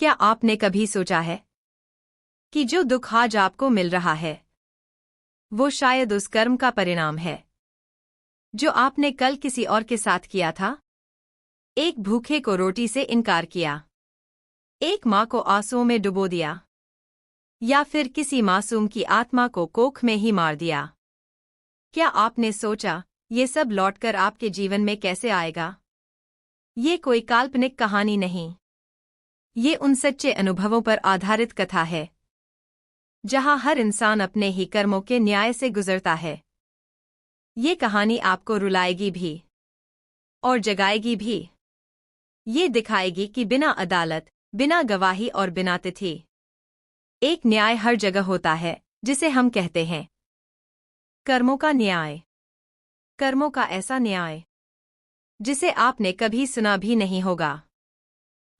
क्या आपने कभी सोचा है कि जो दुख आज आपको मिल रहा है वो शायद उस कर्म का परिणाम है जो आपने कल किसी और के साथ किया था? एक भूखे को रोटी से इनकार किया, एक माँ को आंसुओं में डुबो दिया, या फिर किसी मासूम की आत्मा को कोख में ही मार दिया। क्या आपने सोचा ये सब लौटकर आपके जीवन में कैसे आएगा? ये कोई काल्पनिक कहानी नहीं, ये उन सच्चे अनुभवों पर आधारित कथा है जहां हर इंसान अपने ही कर्मों के न्याय से गुजरता है। ये कहानी आपको रुलाएगी भी और जगाएगी भी। ये दिखाएगी कि बिना अदालत, बिना गवाही और बिना तिथि एक न्याय हर जगह होता है, जिसे हम कहते हैं कर्मों का न्याय। कर्मों का ऐसा न्याय जिसे आपने कभी सुना भी नहीं होगा।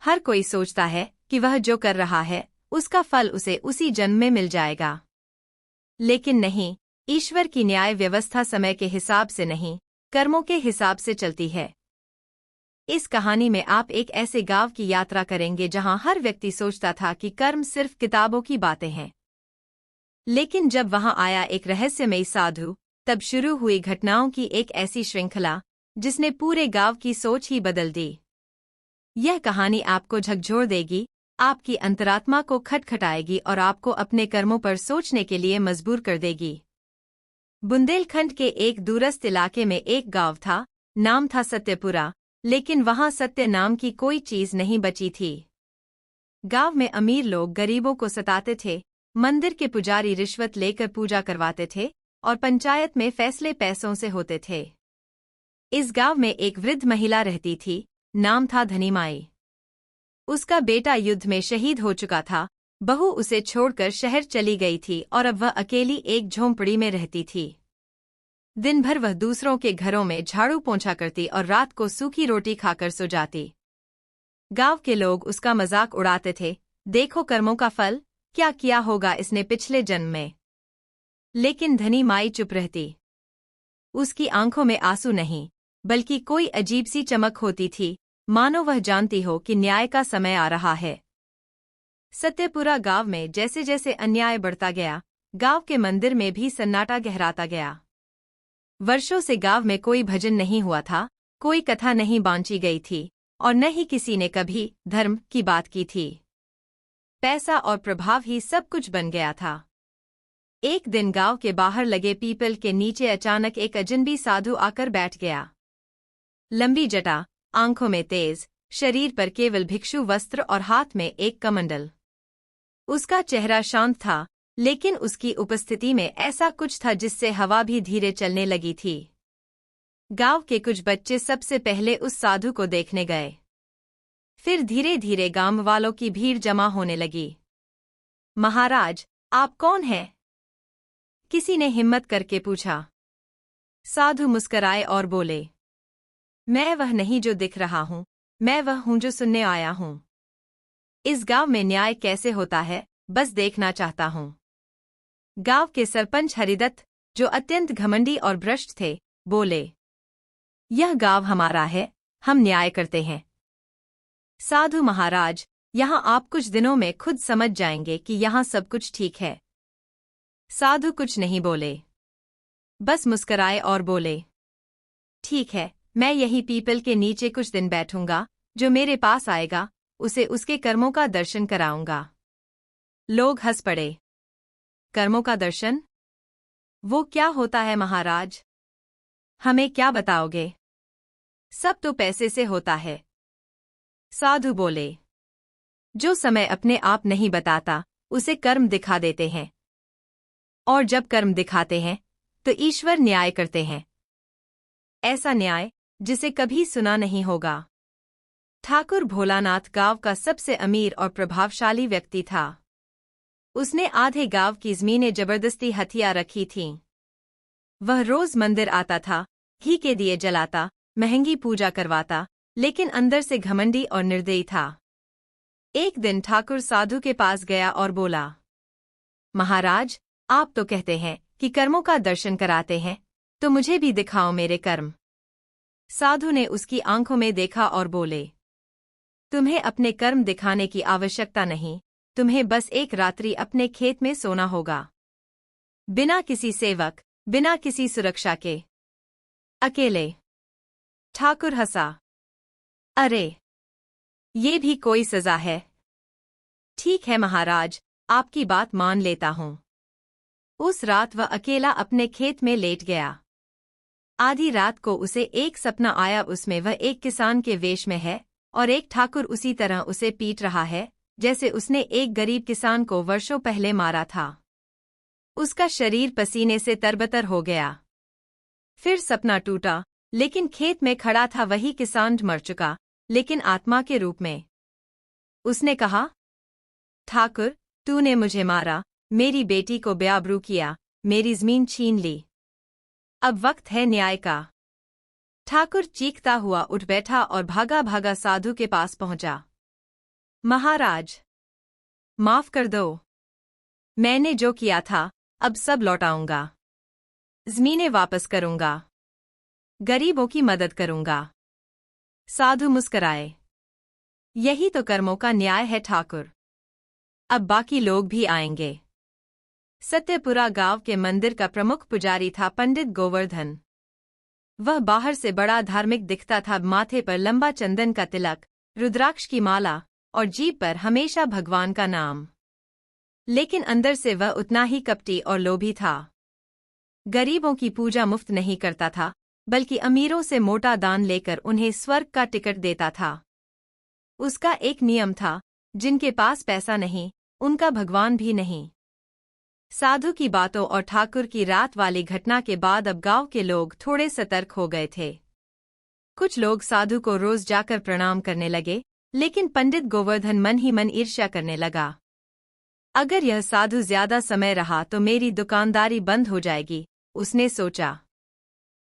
हर कोई सोचता है कि वह जो कर रहा है उसका फल उसे उसी जन्म में मिल जाएगा, लेकिन नहीं, ईश्वर की न्याय व्यवस्था समय के हिसाब से नहीं, कर्मों के हिसाब से चलती है। इस कहानी में आप एक ऐसे गांव की यात्रा करेंगे जहां हर व्यक्ति सोचता था कि कर्म सिर्फ किताबों की बातें हैं। लेकिन जब वहां आया एक रहस्यमयी साधु, तब शुरू हुई घटनाओं की एक ऐसी श्रृंखला जिसने पूरे गांव की सोच ही बदल दी। यह कहानी आपको झकझोर देगी, आपकी अंतरात्मा को खटखटाएगी और आपको अपने कर्मों पर सोचने के लिए मजबूर कर देगी। बुंदेलखंड के एक दूरस्थ इलाके में एक गांव था, नाम था सत्यपुरा, लेकिन वहां सत्य नाम की कोई चीज नहीं बची थी। गांव में अमीर लोग गरीबों को सताते थे, मंदिर के पुजारी रिश्वत लेकर पूजा करवाते थे और पंचायत में फैसले पैसों से होते थे। इस गांव में एक वृद्ध महिला रहती थी, नाम था धनीमाई। उसका बेटा युद्ध में शहीद हो चुका था, बहू उसे छोड़कर शहर चली गई थी और अब वह अकेली एक झोंपड़ी में रहती थी। दिन भर वह दूसरों के घरों में झाड़ू पोंछा करती और रात को सूखी रोटी खाकर सो जाती। गांव के लोग उसका मजाक उड़ाते थे, देखो कर्मों का फल, क्या किया होगा इसने पिछले जन्म में। लेकिन धनी माई चुप रहती। उसकी आंखों में आंसू नहीं, बल्कि कोई अजीब सी चमक होती थी, मानो वह जानती हो कि न्याय का समय आ रहा है। सत्यपुरा गांव में जैसे जैसे अन्याय बढ़ता गया, गांव के मंदिर में भी सन्नाटा गहराता गया। वर्षों से गांव में कोई भजन नहीं हुआ था, कोई कथा नहीं बांची गई थी और न ही किसी ने कभी धर्म की बात की थी। पैसा और प्रभाव ही सब कुछ बन गया था। एक दिन गांव के बाहर लगे पीपल के नीचे अचानक एक अजनबी साधु आकर बैठ गया। लंबी जटा, आंखों में तेज, शरीर पर केवल भिक्षु वस्त्र और हाथ में एक कमंडल। उसका चेहरा शांत था, लेकिन उसकी उपस्थिति में ऐसा कुछ था जिससे हवा भी धीरे चलने लगी थी। गांव के कुछ बच्चे सबसे पहले उस साधु को देखने गए। फिर धीरे धीरे गांव वालों की भीड़ जमा होने लगी। महाराज, आप कौन हैं? किसी ने हिम्मत करके पूछा। साधु मुस्कराए और बोले, मैं वह नहीं जो दिख रहा हूं, मैं वह हूं जो सुनने आया हूं। इस गांव में न्याय कैसे होता है, बस देखना चाहता हूं। गांव के सरपंच हरिदत्त, जो अत्यंत घमंडी और भ्रष्ट थे, बोले, यह गांव हमारा है, हम न्याय करते हैं। साधु महाराज, यहां आप कुछ दिनों में खुद समझ जाएंगे कि यहां सब कुछ ठीक है। साधु कुछ नहीं बोले, बस मुस्कराए और बोले, ठीक है, मैं यही पीपल के नीचे कुछ दिन बैठूंगा, जो मेरे पास आएगा उसे उसके कर्मों का दर्शन कराऊंगा। लोग हंस पड़े। कर्मों का दर्शन? वो क्या होता है महाराज? हमें क्या बताओगे? सब तो पैसे से होता है। साधु बोले, जो समय अपने आप नहीं बताता उसे कर्म दिखा देते हैं, और जब कर्म दिखाते हैं तो ईश्वर न्याय करते हैं। ऐसा न्याय जिसे कभी सुना नहीं होगा। ठाकुर भोलानाथ गांव का सबसे अमीर और प्रभावशाली व्यक्ति था। उसने आधे गांव की जमीनें जबरदस्ती हथिया रखी थीं। वह रोज मंदिर आता था, घी के दिए जलाता, महंगी पूजा करवाता, लेकिन अंदर से घमंडी और निर्दयी था। एक दिन ठाकुर साधु के पास गया और बोला, महाराज, आप तो कहते हैं कि कर्मों का दर्शन कराते हैं, तो मुझे भी दिखाओ मेरे कर्म। साधु ने उसकी आंखों में देखा और बोले, तुम्हें अपने कर्म दिखाने की आवश्यकता नहीं, तुम्हें बस एक रात्रि अपने खेत में सोना होगा, बिना किसी सेवक, बिना किसी सुरक्षा के, अकेले। ठाकुर हंसा। अरे, ये भी कोई सजा है? ठीक है महाराज, आपकी बात मान लेता हूँ। उस रात वह अकेला अपने खेत में लेट गया। आधी रात को उसे एक सपना आया, उसमें वह एक किसान के वेश में है और एक ठाकुर उसी तरह उसे पीट रहा है जैसे उसने एक गरीब किसान को वर्षों पहले मारा था। उसका शरीर पसीने से तरबतर हो गया। फिर सपना टूटा, लेकिन खेत में खड़ा था वही किसान, मर चुका लेकिन आत्मा के रूप में। उसने कहा, ठाकुर, तूने मुझे मारा, मेरी बेटी को बेआबरू किया, मेरी जमीन छीन ली। अब वक्त है न्याय का। ठाकुर चीखता हुआ उठ बैठा और भागा भागा साधु के पास पहुंचा। महाराज, माफ कर दो, मैंने जो किया था अब सब लौटाऊंगा, जमीनें वापस करूंगा, गरीबों की मदद करूंगा। साधु मुस्कराए। यही तो कर्मों का न्याय है ठाकुर, अब बाकी लोग भी आएंगे। सत्यपुरा गांव के मंदिर का प्रमुख पुजारी था पंडित गोवर्धन। वह बाहर से बड़ा धार्मिक दिखता था, माथे पर लंबा चंदन का तिलक, रुद्राक्ष की माला और जीभ पर हमेशा भगवान का नाम। लेकिन अंदर से वह उतना ही कपटी और लोभी था। गरीबों की पूजा मुफ्त नहीं करता था, बल्कि अमीरों से मोटा दान लेकर उन्हें स्वर्ग का टिकट देता था। उसका एक नियम था, जिनके पास पैसा नहीं, उनका भगवान भी नहीं। साधु की बातों और ठाकुर की रात वाली घटना के बाद अब गांव के लोग थोड़े सतर्क हो गए थे। कुछ लोग साधु को रोज जाकर प्रणाम करने लगे, लेकिन पंडित गोवर्धन मन ही मन ईर्ष्या करने लगा। अगर यह साधु ज्यादा समय रहा तो मेरी दुकानदारी बंद हो जाएगी, उसने सोचा।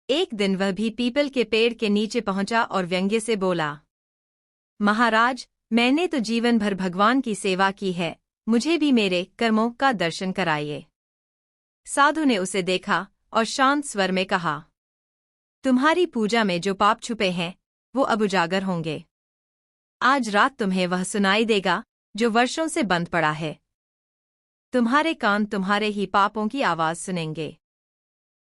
एक दिन वह भी पीपल के पेड़ के नीचे पहुंचा और व्यंग्य से बोला, महाराज, मैंने तो जीवन भर भगवान की सेवा की है, मुझे भी मेरे कर्मों का दर्शन कराइए। साधु ने उसे देखा और शांत स्वर में कहा, तुम्हारी पूजा में जो पाप छुपे हैं वो अब उजागर होंगे। आज रात तुम्हें वह सुनाई देगा जो वर्षों से बंद पड़ा है। तुम्हारे कान तुम्हारे ही पापों की आवाज सुनेंगे।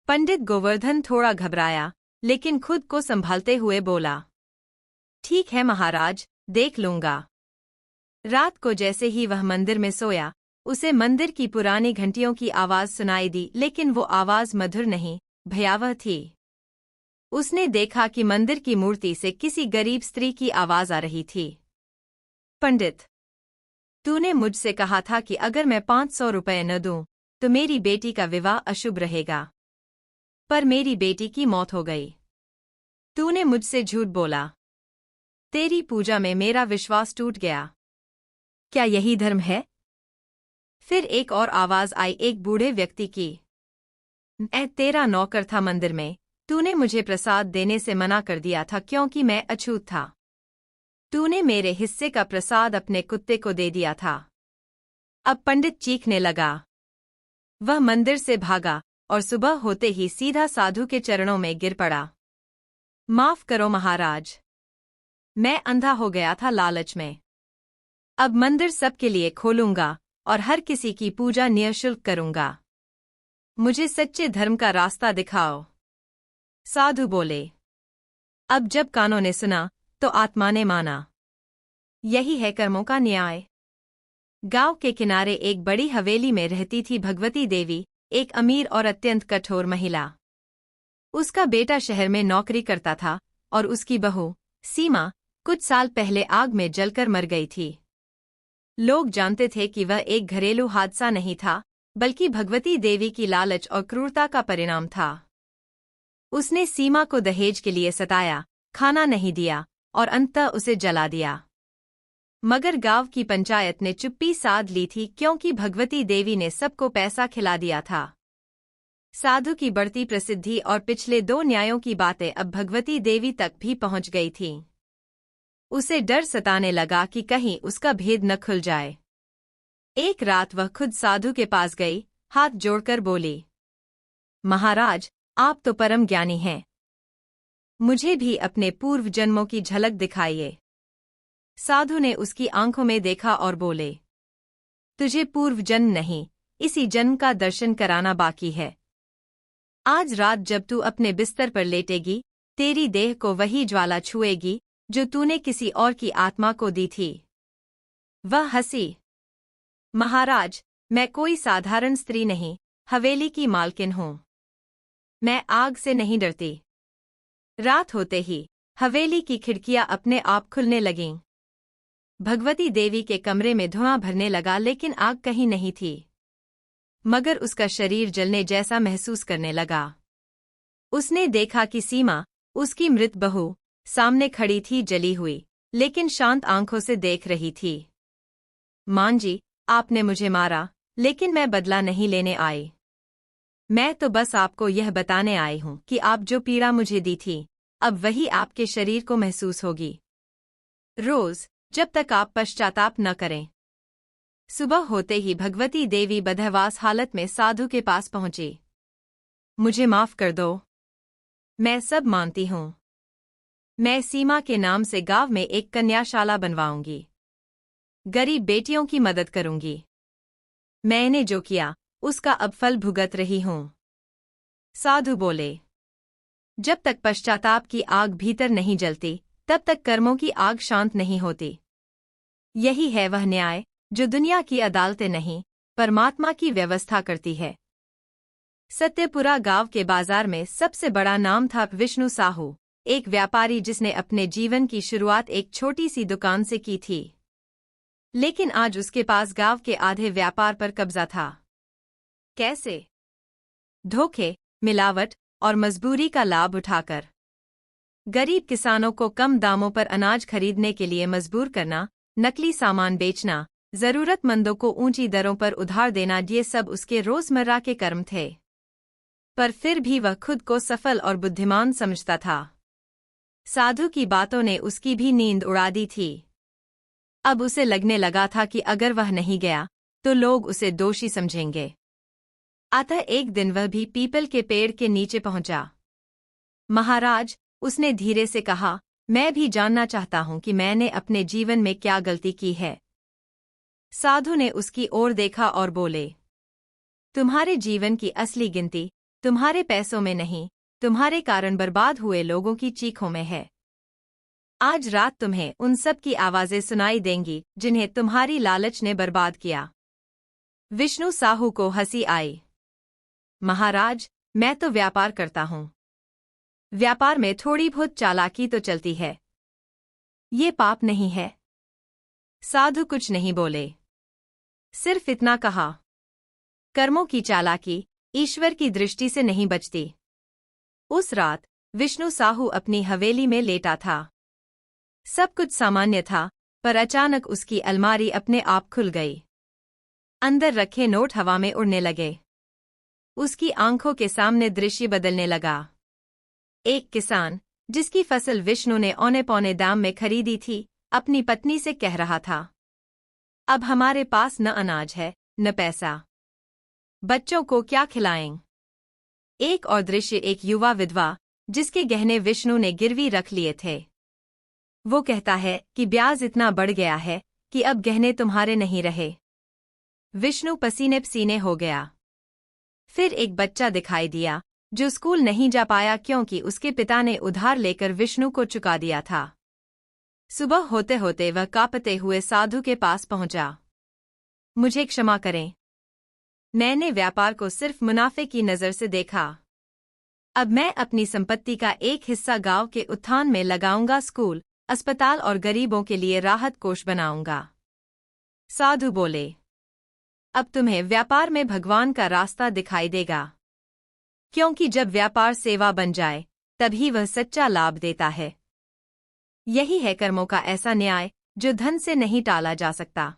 पंडित गोवर्धन थोड़ा घबराया, लेकिन खुद को संभालते हुए बोला, ठीक है महाराज, देख लूंगा। रात को जैसे ही वह मंदिर में सोया, उसे मंदिर की पुरानी घंटियों की आवाज सुनाई दी, लेकिन वो आवाज मधुर नहीं, भयावह थी। उसने देखा कि मंदिर की मूर्ति से किसी गरीब स्त्री की आवाज आ रही थी। पंडित, तूने मुझसे कहा था कि अगर मैं 500 रुपए न दूं तो मेरी बेटी का विवाह अशुभ रहेगा, पर मेरी बेटी की मौत हो गई। तूने मुझसे झूठ बोला। तेरी पूजा में मेरा विश्वास टूट गया। क्या यही धर्म है? फिर एक और आवाज आई, एक बूढ़े व्यक्ति की। मैं तेरा नौकर था मंदिर में, तूने मुझे प्रसाद देने से मना कर दिया था क्योंकि मैं अछूत था। तूने मेरे हिस्से का प्रसाद अपने कुत्ते को दे दिया था। अब पंडित चीखने लगा। वह मंदिर से भागा और सुबह होते ही सीधा साधु के चरणों में गिर पड़ा। माफ करो महाराज, मैं अंधा हो गया था लालच में। अब मंदिर सबके लिए खोलूंगा और हर किसी की पूजा निःशुल्क करूंगा। मुझे सच्चे धर्म का रास्ता दिखाओ। साधु बोले। अब जब कानों ने सुना तो आत्मा ने माना। यही है कर्मों का न्याय। गांव के किनारे एक बड़ी हवेली में रहती थी भगवती देवी, एक अमीर और अत्यंत कठोर महिला। उसका बेटा शहर में नौकरी करता था और उसकी बहू सीमा कुछ साल पहले आग में जलकर मर गई थी। लोग जानते थे कि वह एक घरेलू हादसा नहीं था, बल्कि भगवती देवी की लालच और क्रूरता का परिणाम था। उसने सीमा को दहेज के लिए सताया, खाना नहीं दिया और अंततः उसे जला दिया। मगर गांव की पंचायत ने चुप्पी साध ली थी क्योंकि भगवती देवी ने सबको पैसा खिला दिया था। साधु की बढ़ती प्रसिद्धि और पिछले 2 न्यायों की बातें अब भगवती देवी तक भी पहुंच गई थीं। उसे डर सताने लगा कि कहीं उसका भेद न खुल जाए। एक रात वह खुद साधु के पास गई, हाथ जोड़कर बोली, महाराज, आप तो परम ज्ञानी हैं। मुझे भी अपने पूर्व जन्मों की झलक दिखाइए। साधु ने उसकी आंखों में देखा और बोले, तुझे पूर्व जन्म नहीं, इसी जन्म का दर्शन कराना बाकी है। आज रात जब तू अपने बिस्तर पर लेटेगी, तेरी देह को वही ज्वाला छुएगी जो तूने किसी और की आत्मा को दी थी। वह हंसी। महाराज, मैं कोई साधारण स्त्री नहीं, हवेली की मालकिन हूँ। मैं आग से नहीं डरती। रात होते ही हवेली की खिड़कियां अपने आप खुलने लगीं। भगवती देवी के कमरे में धुआं भरने लगा, लेकिन आग कहीं नहीं थी, मगर उसका शरीर जलने जैसा महसूस करने लगा। उसने देखा कि सीमा, उसकी मृत बहू, सामने खड़ी थी, जली हुई, लेकिन शांत आंखों से देख रही थी। मां जी, आपने मुझे मारा, लेकिन मैं बदला नहीं लेने आई। मैं तो बस आपको यह बताने आई हूं कि आप जो पीड़ा मुझे दी थी, अब वही आपके शरीर को महसूस होगी, रोज, जब तक आप पश्चाताप न करें। सुबह होते ही भगवती देवी बदहवास हालत में साधु के पास पहुंची। मुझे माफ कर दो, मैं सब मानती हूं। मैं सीमा के नाम से गांव में एक कन्याशाला बनवाऊंगी, गरीब बेटियों की मदद करूंगी। मैंने जो किया, उसका अब फल भुगत रही हूं। साधु बोले, जब तक पश्चाताप की आग भीतर नहीं जलती, तब तक कर्मों की आग शांत नहीं होती। यही है वह न्याय जो दुनिया की अदालतें नहीं, परमात्मा की व्यवस्था करती है। सत्यपुरा गांव के बाजार में सबसे बड़ा नाम था विष्णु साहू, एक व्यापारी जिसने अपने जीवन की शुरुआत एक छोटी सी दुकान से की थी। लेकिन आज उसके पास गांव के आधे व्यापार पर कब्जा था। कैसे? धोखे, मिलावट और मजबूरी का लाभ उठाकर गरीब किसानों को कम दामों पर अनाज खरीदने के लिए मजबूर करना, नकली सामान बेचना, जरूरतमंदों को ऊंची दरों पर उधार देना, ये सब उसके रोजमर्रा के कर्म थे। पर फिर भी वह खुद को सफल और बुद्धिमान समझता था। साधु की बातों ने उसकी भी नींद उड़ा दी थी। अब उसे लगने लगा था कि अगर वह नहीं गया तो लोग उसे दोषी समझेंगे। अतः एक दिन वह भी पीपल के पेड़ के नीचे पहुंचा। महाराज, उसने धीरे से कहा, मैं भी जानना चाहता हूं कि मैंने अपने जीवन में क्या गलती की है। साधु ने उसकी ओर देखा और बोले, तुम्हारे जीवन की असली गिनती तुम्हारे पैसों में नहीं, तुम्हारे कारण बर्बाद हुए लोगों की चीखों में है। आज रात तुम्हें उन सब की आवाजें सुनाई देंगी जिन्हें तुम्हारी लालच ने बर्बाद किया। विष्णु साहू को हंसी आई। महाराज, मैं तो व्यापार करता हूं। व्यापार में थोड़ी बहुत चालाकी तो चलती है। ये पाप नहीं है। साधु कुछ नहीं बोले, सिर्फ इतना कहा, कर्मों की चालाकी ईश्वर की दृष्टि से नहीं बचती। उस रात विष्णु साहू अपनी हवेली में लेटा था। सब कुछ सामान्य था, पर अचानक उसकी अलमारी अपने आप खुल गई। अंदर रखे नोट हवा में उड़ने लगे। उसकी आंखों के सामने दृश्य बदलने लगा। एक किसान, जिसकी फसल विष्णु ने औने पौने दाम में खरीदी थी, अपनी पत्नी से कह रहा था, अब हमारे पास न अनाज है, न पैसा। बच्चों को क्या खिलाएं? एक और दृश्य एक युवा विधवा, जिसके गहने विष्णु ने गिरवी रख लिए थे। वो कहता है कि ब्याज इतना बढ़ गया है कि अब गहने तुम्हारे नहीं रहे। विष्णु पसीने पसीने हो गया। फिर एक बच्चा दिखाई दिया जो स्कूल नहीं जा पाया क्योंकि उसके पिता ने उधार लेकर विष्णु को चुका दिया था। सुबह होते होते वह कांपते हुए साधु के पास पहुंचा। मुझे क्षमा करें, मैंने व्यापार को सिर्फ मुनाफे की नजर से देखा। अब मैं अपनी संपत्ति का एक हिस्सा गांव के उत्थान में लगाऊंगा, स्कूल, अस्पताल और गरीबों के लिए राहत कोष बनाऊंगा। साधु बोले, अब तुम्हें व्यापार में भगवान का रास्ता दिखाई देगा, क्योंकि जब व्यापार सेवा बन जाए तभी वह सच्चा लाभ देता है। यही है कर्मों का ऐसा न्याय जो धन से नहीं टाला जा सकता।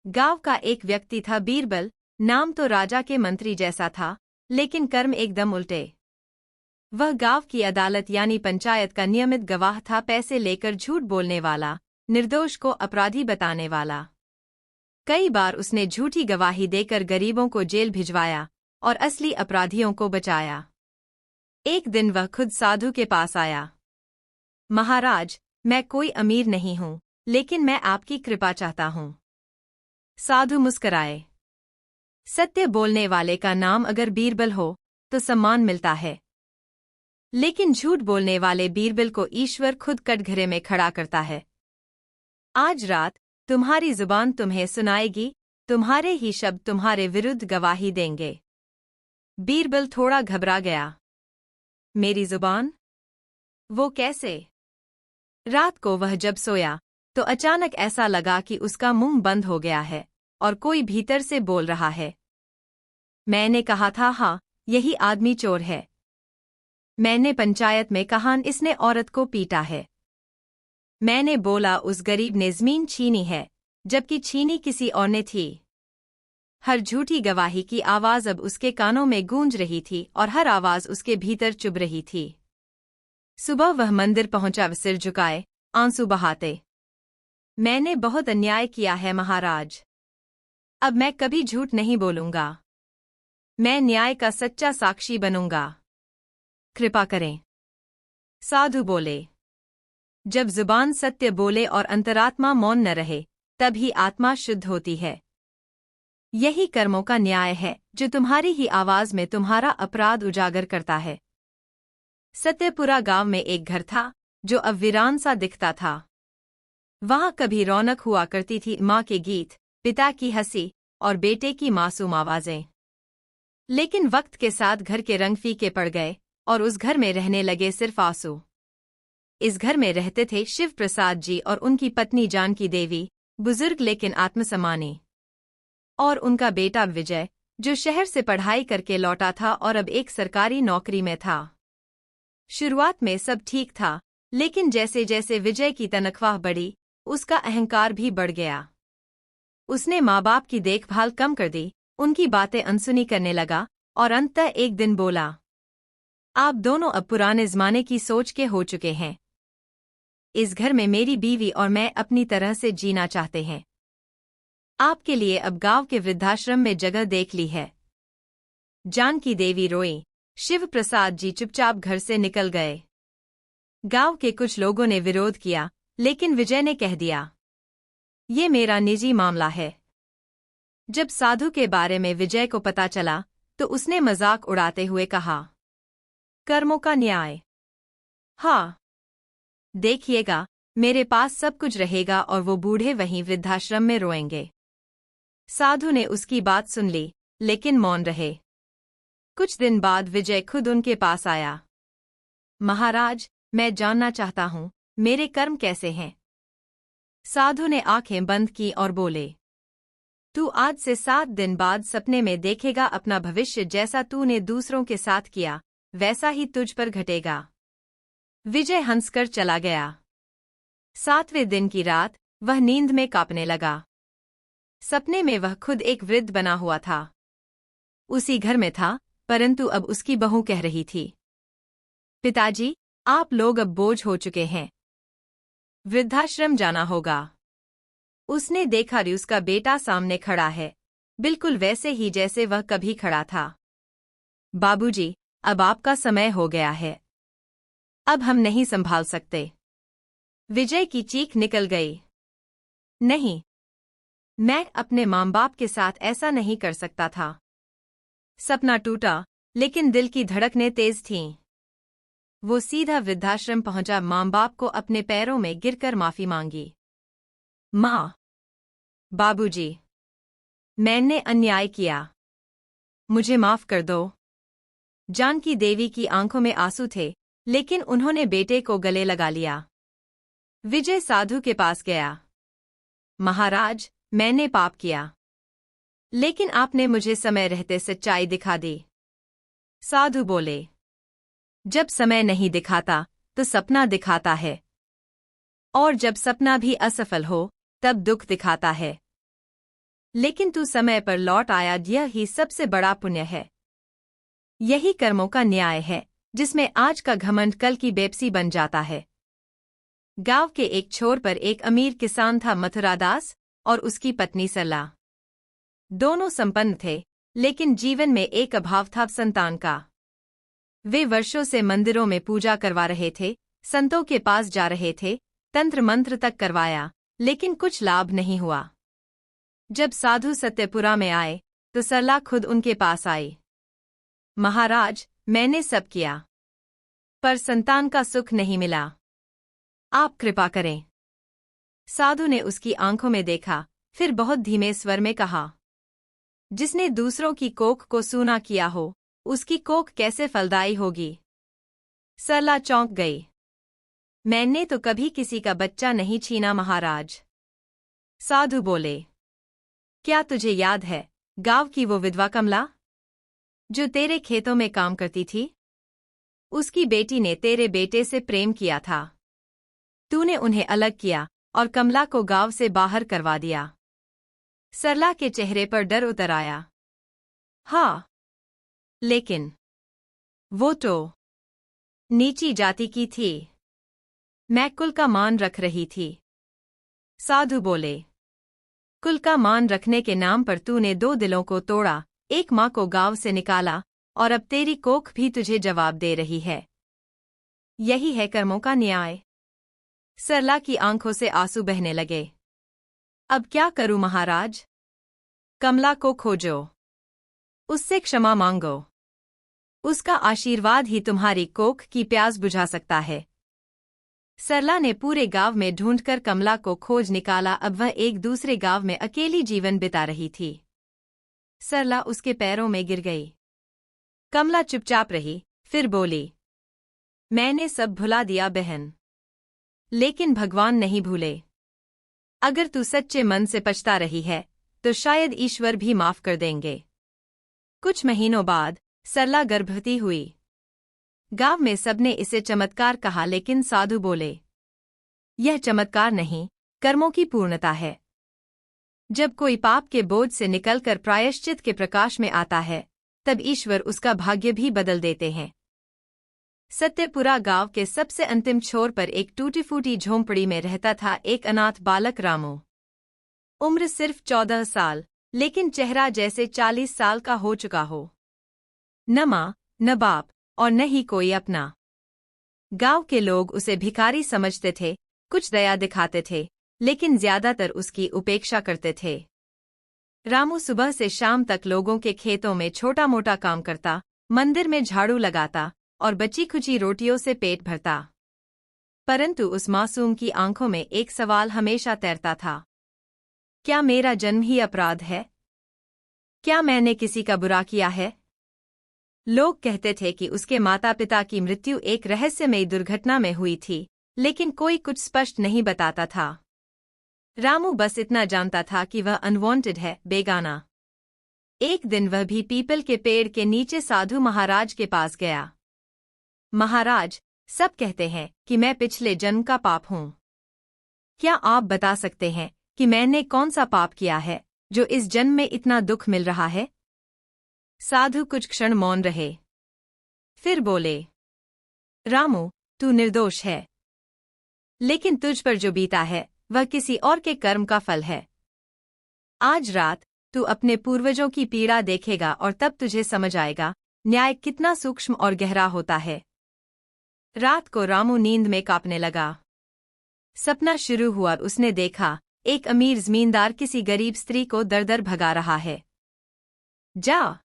गांव का एक व्यक्ति था बीरबल, नाम तो राजा के मंत्री जैसा था, लेकिन कर्म एकदम उल्टे। वह गांव की अदालत यानी पंचायत का नियमित गवाह था, पैसे लेकर झूठ बोलने वाला, निर्दोष को अपराधी बताने वाला। कई बार उसने झूठी गवाही देकर गरीबों को जेल भिजवाया और असली अपराधियों को बचाया। एक दिन वह खुद साधु के पास आया। महाराज, मैं कोई अमीर नहीं हूं, लेकिन मैं आपकी कृपा चाहता हूँ। साधु मुस्कराए। सत्य बोलने वाले का नाम अगर बीरबल हो तो सम्मान मिलता है, लेकिन झूठ बोलने वाले बीरबल को ईश्वर खुद कटघरे में खड़ा करता है। आज रात तुम्हारी जुबान तुम्हें सुनाएगी, तुम्हारे ही शब्द तुम्हारे विरुद्ध गवाही देंगे। बीरबल थोड़ा घबरा गया। मेरी जुबान? वो कैसे? रात को वह जब सोया तो अचानक ऐसा लगा कि उसका मुंह बंद हो गया है और कोई भीतर से बोल रहा है। मैंने कहा था, हाँ, यही आदमी चोर है। मैंने पंचायत में कहा इसने औरत को पीटा है। मैंने बोला उस गरीब ने जमीन छीनी है, जबकि छीनी किसी और ने थी। हर झूठी गवाही की आवाज अब उसके कानों में गूंज रही थी और हर आवाज उसके भीतर चुभ रही थी। सुबह वह मंदिर पहुंचा, सिर झुकाए, आंसू बहाते। मैंने बहुत अन्याय किया है महाराज। अब मैं कभी झूठ नहीं बोलूंगा। मैं न्याय का सच्चा साक्षी बनूंगा। कृपा करें। साधु बोले। जब जुबान सत्य बोले और अंतरात्मा मौन न रहे, तभी आत्मा शुद्ध होती है। यही कर्मों का न्याय है जो तुम्हारी ही आवाज में तुम्हारा अपराध उजागर करता है। सत्यपुरा गांव में एक घर था जो अब वीरान सा दिखता था। वहां कभी रौनक हुआ करती थी, माँ के गीत, पिता की हंसी और बेटे की मासूम आवाजें। लेकिन वक्त के साथ घर के रंग फीके पड़ गए और उस घर में रहने लगे सिर्फ आंसू। इस घर में रहते थे शिव प्रसाद जी और उनकी पत्नी जानकी देवी, बुजुर्ग लेकिन आत्मसम्मानी, और उनका बेटा विजय, जो शहर से पढ़ाई करके लौटा था और अब एक सरकारी नौकरी में था। शुरुआत में सब ठीक था, लेकिन जैसे जैसे विजय की तनख्वाह बढ़ी, उसका अहंकार भी बढ़ गया। उसने माँ बाप की देखभाल कम कर दी, उनकी बातें अनसुनी करने लगा और अंततः एक दिन बोला, आप दोनों अब पुराने जमाने की सोच के हो चुके हैं। इस घर में मेरी बीवी और मैं अपनी तरह से जीना चाहते हैं। आपके लिए अब गांव के वृद्धाश्रम में जगह देख ली है। जानकी देवी रोई। शिव प्रसाद जी चुपचाप घर से निकल गए। गांव के कुछ लोगों ने विरोध किया, लेकिन विजय ने कह दिया, ये मेरा निजी मामला है। जब साधु के बारे में विजय को पता चला तो उसने मजाक उड़ाते हुए कहा, कर्मों का न्याय? हाँ, देखिएगा, मेरे पास सब कुछ रहेगा और वो बूढ़े वहीं वृद्धाश्रम में रोएंगे। साधु ने उसकी बात सुन ली, लेकिन मौन रहे। कुछ दिन बाद विजय खुद उनके पास आया। महाराज, मैं जानना चाहता हूँ, मेरे कर्म कैसे हैं? साधु ने आंखें बंद की और बोले, तू आज से 7 दिन बाद सपने में देखेगा अपना भविष्य। जैसा तूने दूसरों के साथ किया, वैसा ही तुझ पर घटेगा। विजय हंसकर चला गया। 7वें दिन की रात वह नींद में कांपने लगा। सपने में वह खुद एक वृद्ध बना हुआ था। उसी घर में था, परंतु अब उसकी बहू कह रही थी, पिताजी, आप लोग अब बोझ हो चुके हैं, वृद्धाश्रम जाना होगा। उसने देखा कि उसका बेटा सामने खड़ा है, बिल्कुल वैसे ही जैसे वह कभी खड़ा था। बाबूजी, अब आपका समय हो गया है। अब हम नहीं संभाल सकते। विजय की चीख निकल गई। नहीं, मैं अपने माँ बाप के साथ ऐसा नहीं कर सकता था। सपना टूटा, लेकिन दिल की धड़कनें तेज थीं। वो सीधा वृद्धाश्रम पहुंचा, माँ बाप को अपने पैरों में गिरकर माफी मांगी। माँ, बाबूजी, मैंने अन्याय किया, मुझे माफ कर दो। जानकी देवी की आंखों में आंसू थे, लेकिन उन्होंने बेटे को गले लगा लिया। विजय साधु के पास गया। महाराज, मैंने पाप किया, लेकिन आपने मुझे समय रहते सच्चाई दिखा दी। साधु बोले, जब समय नहीं दिखाता तो सपना दिखाता है, और जब सपना भी असफल हो तब दुख दिखाता है। लेकिन तू समय पर लौट आया, यह ही सबसे बड़ा पुण्य है। यही कर्मों का न्याय है, जिसमें आज का घमंड कल की बेपसी बन जाता है। गांव के एक छोर पर एक अमीर किसान था, मथुरादास, और उसकी पत्नी सरला। दोनों संपन्न थे, लेकिन जीवन में एक अभाव था, संतान का। वे वर्षों से मंदिरों में पूजा करवा रहे थे, संतों के पास जा रहे थे, तंत्र मंत्र तक करवाया, लेकिन कुछ लाभ नहीं हुआ। जब साधु सत्यपुरा में आए तो सरला खुद उनके पास आई। महाराज, मैंने सब किया, पर संतान का सुख नहीं मिला। आप कृपा करें। साधु ने उसकी आंखों में देखा, फिर बहुत धीमे स्वर में कहा, जिसने दूसरों की कोख को सूना किया हो, उसकी कोख कैसे फलदायी होगी। सरला चौंक गई। मैंने तो कभी किसी का बच्चा नहीं छीना महाराज। साधु बोले, क्या तुझे याद है गांव की वो विधवा कमला, जो तेरे खेतों में काम करती थी? उसकी बेटी ने तेरे बेटे से प्रेम किया था। तूने उन्हें अलग किया और कमला को गांव से बाहर करवा दिया। सरला के चेहरे पर डर उतर आया। हाँ, लेकिन वो तो नीची जाति की थी। मैं कुल का मान रख रही थी। साधु बोले, कुल का मान रखने के नाम पर तूने दो दिलों को तोड़ा, एक माँ को गांव से निकाला, और अब तेरी कोख भी तुझे जवाब दे रही है। यही है कर्मों का न्याय। सरला की आंखों से आंसू बहने लगे। अब क्या करूं महाराज? कमला को खोजो, उससे क्षमा मांगो। उसका आशीर्वाद ही तुम्हारी कोख की प्यास बुझा सकता है। सरला ने पूरे गांव में ढूंढकर कमला को खोज निकाला। अब वह एक दूसरे गांव में अकेली जीवन बिता रही थी। सरला उसके पैरों में गिर गई। कमला चुपचाप रही, फिर बोली, मैंने सब भुला दिया बहन, लेकिन भगवान नहीं भूले। अगर तू सच्चे मन से पछता रही है तो शायद ईश्वर भी माफ कर देंगे। कुछ महीनों बाद सरला गर्भवती हुई। गांव में सबने इसे चमत्कार कहा, लेकिन साधु बोले, यह चमत्कार नहीं, कर्मों की पूर्णता है। जब कोई पाप के बोझ से निकलकर प्रायश्चित के प्रकाश में आता है, तब ईश्वर उसका भाग्य भी बदल देते हैं। सत्यपुरा गांव के सबसे अंतिम छोर पर एक टूटी फूटी झोंपड़ी में रहता था एक अनाथ बालक रामू। उम्र सिर्फ 14 साल, लेकिन चेहरा जैसे 40 साल का हो चुका हो। न माँ, न बाप और न ही कोई अपना। गांव के लोग उसे भिखारी समझते थे, कुछ दया दिखाते थे, लेकिन ज्यादातर उसकी उपेक्षा करते थे। रामू सुबह से शाम तक लोगों के खेतों में छोटा मोटा काम करता, मंदिर में झाड़ू लगाता और बची खुची रोटियों से पेट भरता। परंतु उस मासूम की आंखों में एक सवाल हमेशा तैरता था, क्या मेरा जन्म ही अपराध है? क्या मैंने किसी का बुरा किया है? लोग कहते थे कि उसके माता पिता की मृत्यु एक रहस्यमयी दुर्घटना में हुई थी, लेकिन कोई कुछ स्पष्ट नहीं बताता था। रामू बस इतना जानता था कि वह अनवांटेड है, बेगाना। एक दिन वह भी पीपल के पेड़ के नीचे साधु महाराज के पास गया। महाराज, सब कहते हैं कि मैं पिछले जन्म का पाप हूँ। क्या आप बता सकते हैं कि मैंने कौन सा पाप किया है जो इस जन्म में इतना दुख मिल रहा है? साधु कुछ क्षण मौन रहे, फिर बोले, रामू, तू निर्दोष है, लेकिन तुझ पर जो बीता है वह किसी और के कर्म का फल है। आज रात तू अपने पूर्वजों की पीड़ा देखेगा और तब तुझे समझ आएगा न्याय कितना सूक्ष्म और गहरा होता है। रात को रामू नींद में कांपने लगा। सपना शुरू हुआ, उसने देखा एक अमीर जमींदार किसी गरीब स्त्री को दर-दर भगा रहा है। जा,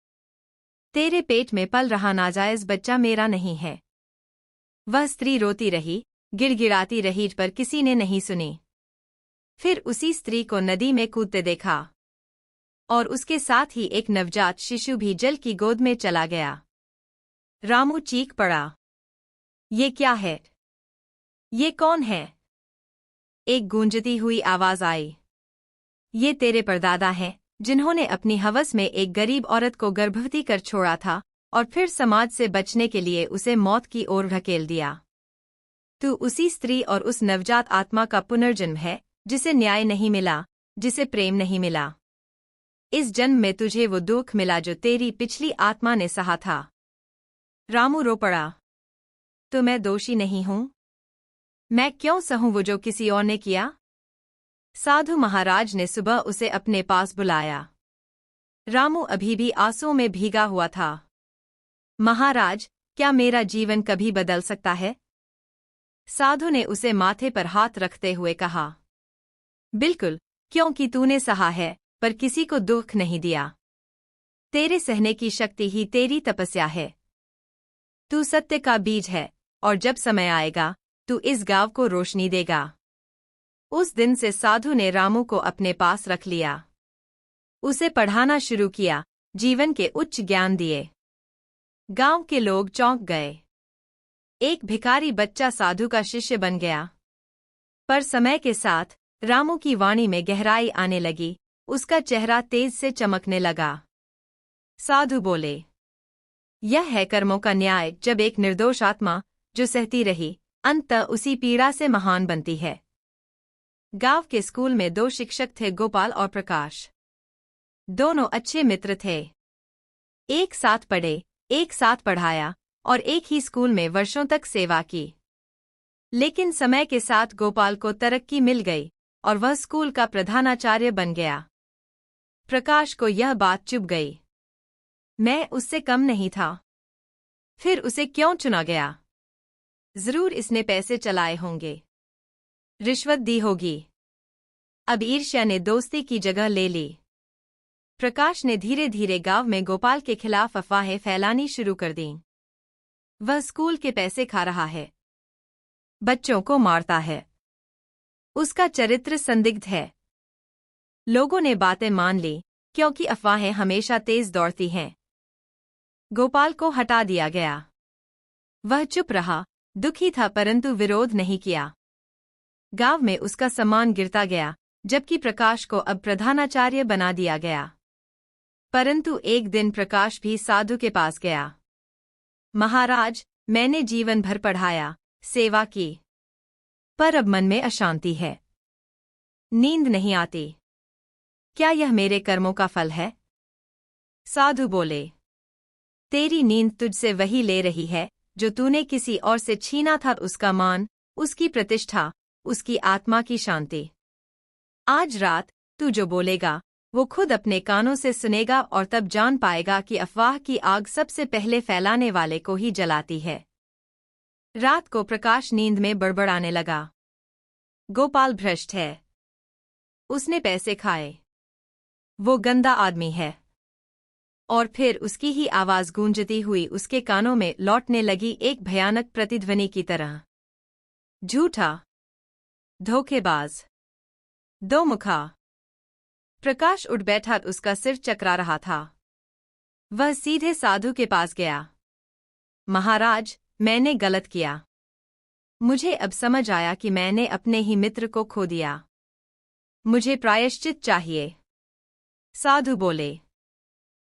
तेरे पेट में पल रहा नाजायज बच्चा मेरा नहीं है। वह स्त्री रोती रही, गिड़गिड़ाती रही, पर किसी ने नहीं सुनी। फिर उसी स्त्री को नदी में कूदते देखा और उसके साथ ही एक नवजात शिशु भी जल की गोद में चला गया। रामू चीख पड़ा, ये क्या है? ये कौन है? एक गूंजती हुई आवाज आई, ये तेरे परदादा हैं, जिन्होंने अपनी हवस में एक गरीब औरत को गर्भवती कर छोड़ा था और फिर समाज से बचने के लिए उसे मौत की ओर ढकेल दिया। तू उसी स्त्री और उस नवजात आत्मा का पुनर्जन्म है जिसे न्याय नहीं मिला, जिसे प्रेम नहीं मिला। इस जन्म में तुझे वो दुख मिला जो तेरी पिछली आत्मा ने सहा था। रामू रो पड़ा, तो मैं दोषी नहीं हूं? मैं क्यों सहूं वो जो किसी और ने किया? साधु महाराज ने सुबह उसे अपने पास बुलाया। रामू अभी भी आंसुओं में भीगा हुआ था। महाराज, क्या मेरा जीवन कभी बदल सकता है? साधु ने उसे माथे पर हाथ रखते हुए कहा। बिल्कुल, क्योंकि तूने सहा है पर किसी को दुख नहीं दिया। तेरे सहने की शक्ति ही तेरी तपस्या है। तू सत्य का बीज है और जब समय आएगा तू इस गांव को रोशनी देगा। उस दिन से साधु ने रामू को अपने पास रख लिया। उसे पढ़ाना शुरू किया, जीवन के उच्च ज्ञान दिए। गांव के लोग चौंक गए। एक भिखारी बच्चा साधु का शिष्य बन गया। पर समय के साथ रामू की वाणी में गहराई आने लगी, उसका चेहरा तेज से चमकने लगा। साधु बोले, यह है कर्मों का न्याय। जब एक निर्दोष आत्मा जो सहती रही अंततः उसी पीड़ा से महान बनती है। गांव के स्कूल में 2 शिक्षक थे, गोपाल और प्रकाश। दोनों अच्छे मित्र थे। एक साथ पढ़े, एक साथ पढ़ाया और एक ही स्कूल में वर्षों तक सेवा की। लेकिन समय के साथ गोपाल को तरक्की मिल गई और वह स्कूल का प्रधानाचार्य बन गया। प्रकाश को यह बात चुभ गई। मैं उससे कम नहीं था। फिर उसे क्यों चुना गया? जरूर इसने पैसे चलाए होंगे, रिश्वत दी होगी। अब ईर्ष्या ने दोस्ती की जगह ले ली। प्रकाश ने धीरे धीरे गांव में गोपाल के खिलाफ अफवाहें फैलानी शुरू कर दीं। वह स्कूल के पैसे खा रहा है, बच्चों को मारता है, उसका चरित्र संदिग्ध है। लोगों ने बातें मान ली क्योंकि अफवाहें हमेशा तेज दौड़ती हैं। गोपाल को हटा दिया गया। वह चुप रहा, दुखी था परंतु विरोध नहीं किया। गांव में उसका सम्मान गिरता गया, जबकि प्रकाश को अब प्रधानाचार्य बना दिया गया। परंतु एक दिन प्रकाश भी साधु के पास गया। महाराज, मैंने जीवन भर पढ़ाया, सेवा की, पर अब मन में अशांति है, नींद नहीं आती। क्या यह मेरे कर्मों का फल है? साधु बोले, तेरी नींद तुझसे वही ले रही है जो तूने किसी और से छीना था, उसका मान, उसकी प्रतिष्ठा, उसकी आत्मा की शांति। आज रात तू जो बोलेगा वो खुद अपने कानों से सुनेगा और तब जान पाएगा कि अफवाह की आग सबसे पहले फैलाने वाले को ही जलाती है। रात को प्रकाश नींद में बड़बड़ाने लगा। गोपाल भ्रष्ट है, उसने पैसे खाए, वो गंदा आदमी है। और फिर उसकी ही आवाज गूंजती हुई उसके कानों में लौटने लगी, एक भयानक प्रतिध्वनि की तरह। झूठा, धोखेबाज, दोमुखा। प्रकाश उठ बैठा, उसका सिर चकरा रहा था। वह सीधे साधु के पास गया। महाराज, मैंने गलत किया। मुझे अब समझ आया कि मैंने अपने ही मित्र को खो दिया। मुझे प्रायश्चित चाहिए। साधु बोले,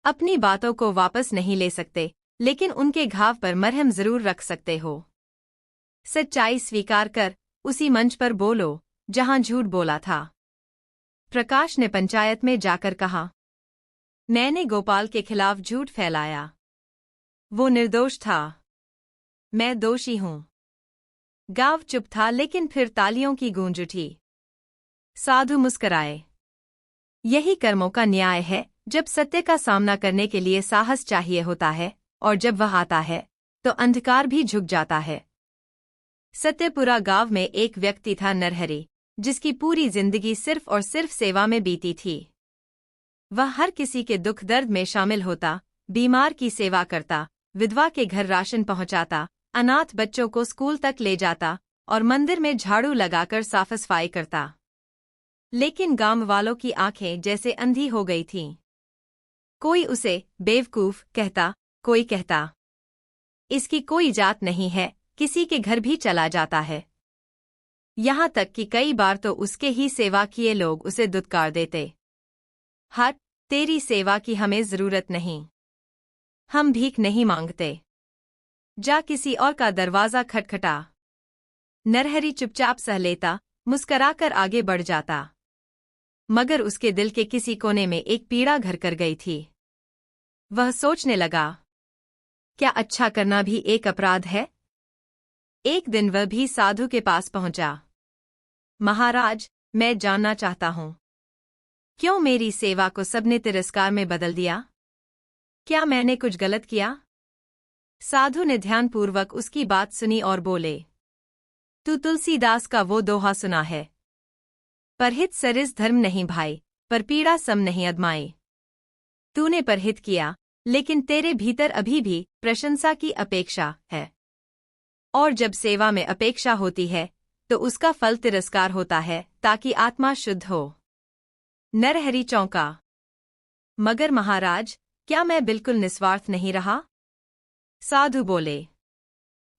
अपनी बातों को वापस नहीं ले सकते, लेकिन उनके घाव पर मरहम जरूर रख सकते हो। सच्चाई स्वीकार कर उसी मंच पर बोलो जहां झूठ बोला था। प्रकाश ने पंचायत में जाकर कहा, मैंने गोपाल के खिलाफ झूठ फैलाया। वो निर्दोष था, मैं दोषी हूं। गांव चुप था, लेकिन फिर तालियों की गूंज उठी। साधु मुस्कराए। यही कर्मों का न्याय है। जब सत्य का सामना करने के लिए साहस चाहिए होता है और जब वह आता है तो अंधकार भी झुक जाता है। सत्यपुरा गांव में एक व्यक्ति था, नरहरि, जिसकी पूरी जिंदगी सिर्फ और सिर्फ सेवा में बीती थी। वह हर किसी के दुख दर्द में शामिल होता, बीमार की सेवा करता, विधवा के घर राशन पहुंचाता, अनाथ बच्चों को स्कूल तक ले जाता और मंदिर में झाड़ू लगाकर साफ सफाई करता। लेकिन गांव वालों की आंखें जैसे अंधी हो गई थीं। कोई उसे बेवकूफ कहता, कोई कहता इसकी कोई जात नहीं है, किसी के घर भी चला जाता है। यहां तक कि कई बार तो उसके ही सेवा किए लोग उसे दुत्कार देते। हट, तेरी सेवा की हमें जरूरत नहीं, हम भीख नहीं मांगते, जा किसी और का दरवाजा खटखटा। नरहरि चुपचाप सह लेता, मुस्कराकर आगे बढ़ जाता। मगर उसके दिल के किसी कोने में एक पीड़ा घर कर गई थी। वह सोचने लगा, क्या अच्छा करना भी एक अपराध है? एक दिन वह भी साधु के पास पहुंचा। महाराज, मैं जानना चाहता हूं, क्यों मेरी सेवा को सबने तिरस्कार में बदल दिया? क्या मैंने कुछ गलत किया? साधु ने ध्यानपूर्वक उसकी बात सुनी और बोले, तू तुलसीदास का वो दोहा सुना है, परहित सरिस धर्म नहीं भाई, पर पीड़ा सम नहीं अदमाई। तूने परहित किया, लेकिन तेरे भीतर अभी भी प्रशंसा की अपेक्षा है। और जब सेवा में अपेक्षा होती है तो उसका फल तिरस्कार होता है, ताकि आत्मा शुद्ध हो। नरहरि चौंका। मगर महाराज, क्या मैं बिल्कुल निस्वार्थ नहीं रहा? साधु बोले,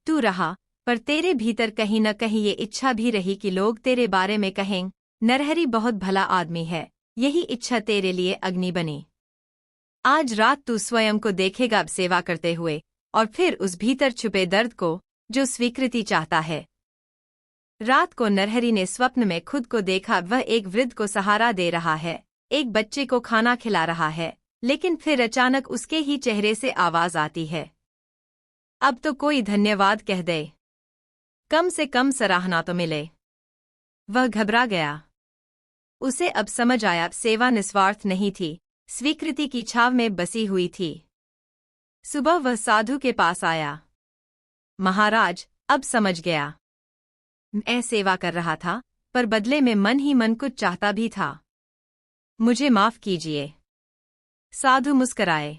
तू रहा, पर तेरे भीतर कहीं न कहीं ये इच्छा भी रही कि लोग तेरे बारे में कहें, नरहरि बहुत भला आदमी है। यही इच्छा तेरे लिए अग्नि बनी। आज रात तू स्वयं को देखेगा अब सेवा करते हुए, और फिर उस भीतर छुपे दर्द को जो स्वीकृति चाहता है। रात को नरहरि ने स्वप्न में खुद को देखा। वह एक वृद्ध को सहारा दे रहा है, एक बच्चे को खाना खिला रहा है, लेकिन फिर अचानक उसके ही चेहरे से आवाज आती है, अब तो कोई धन्यवाद कह दे, कम से कम सराहना तो मिले। वह घबरा गया। उसे अब समझ आया, सेवा निस्वार्थ नहीं थी, स्वीकृति की छाव में बसी हुई थी। सुबह वह साधु के पास आया। महाराज, अब समझ गया। मैं सेवा कर रहा था, पर बदले में मन ही मन कुछ चाहता भी था। मुझे माफ कीजिए। साधु मुस्कराए।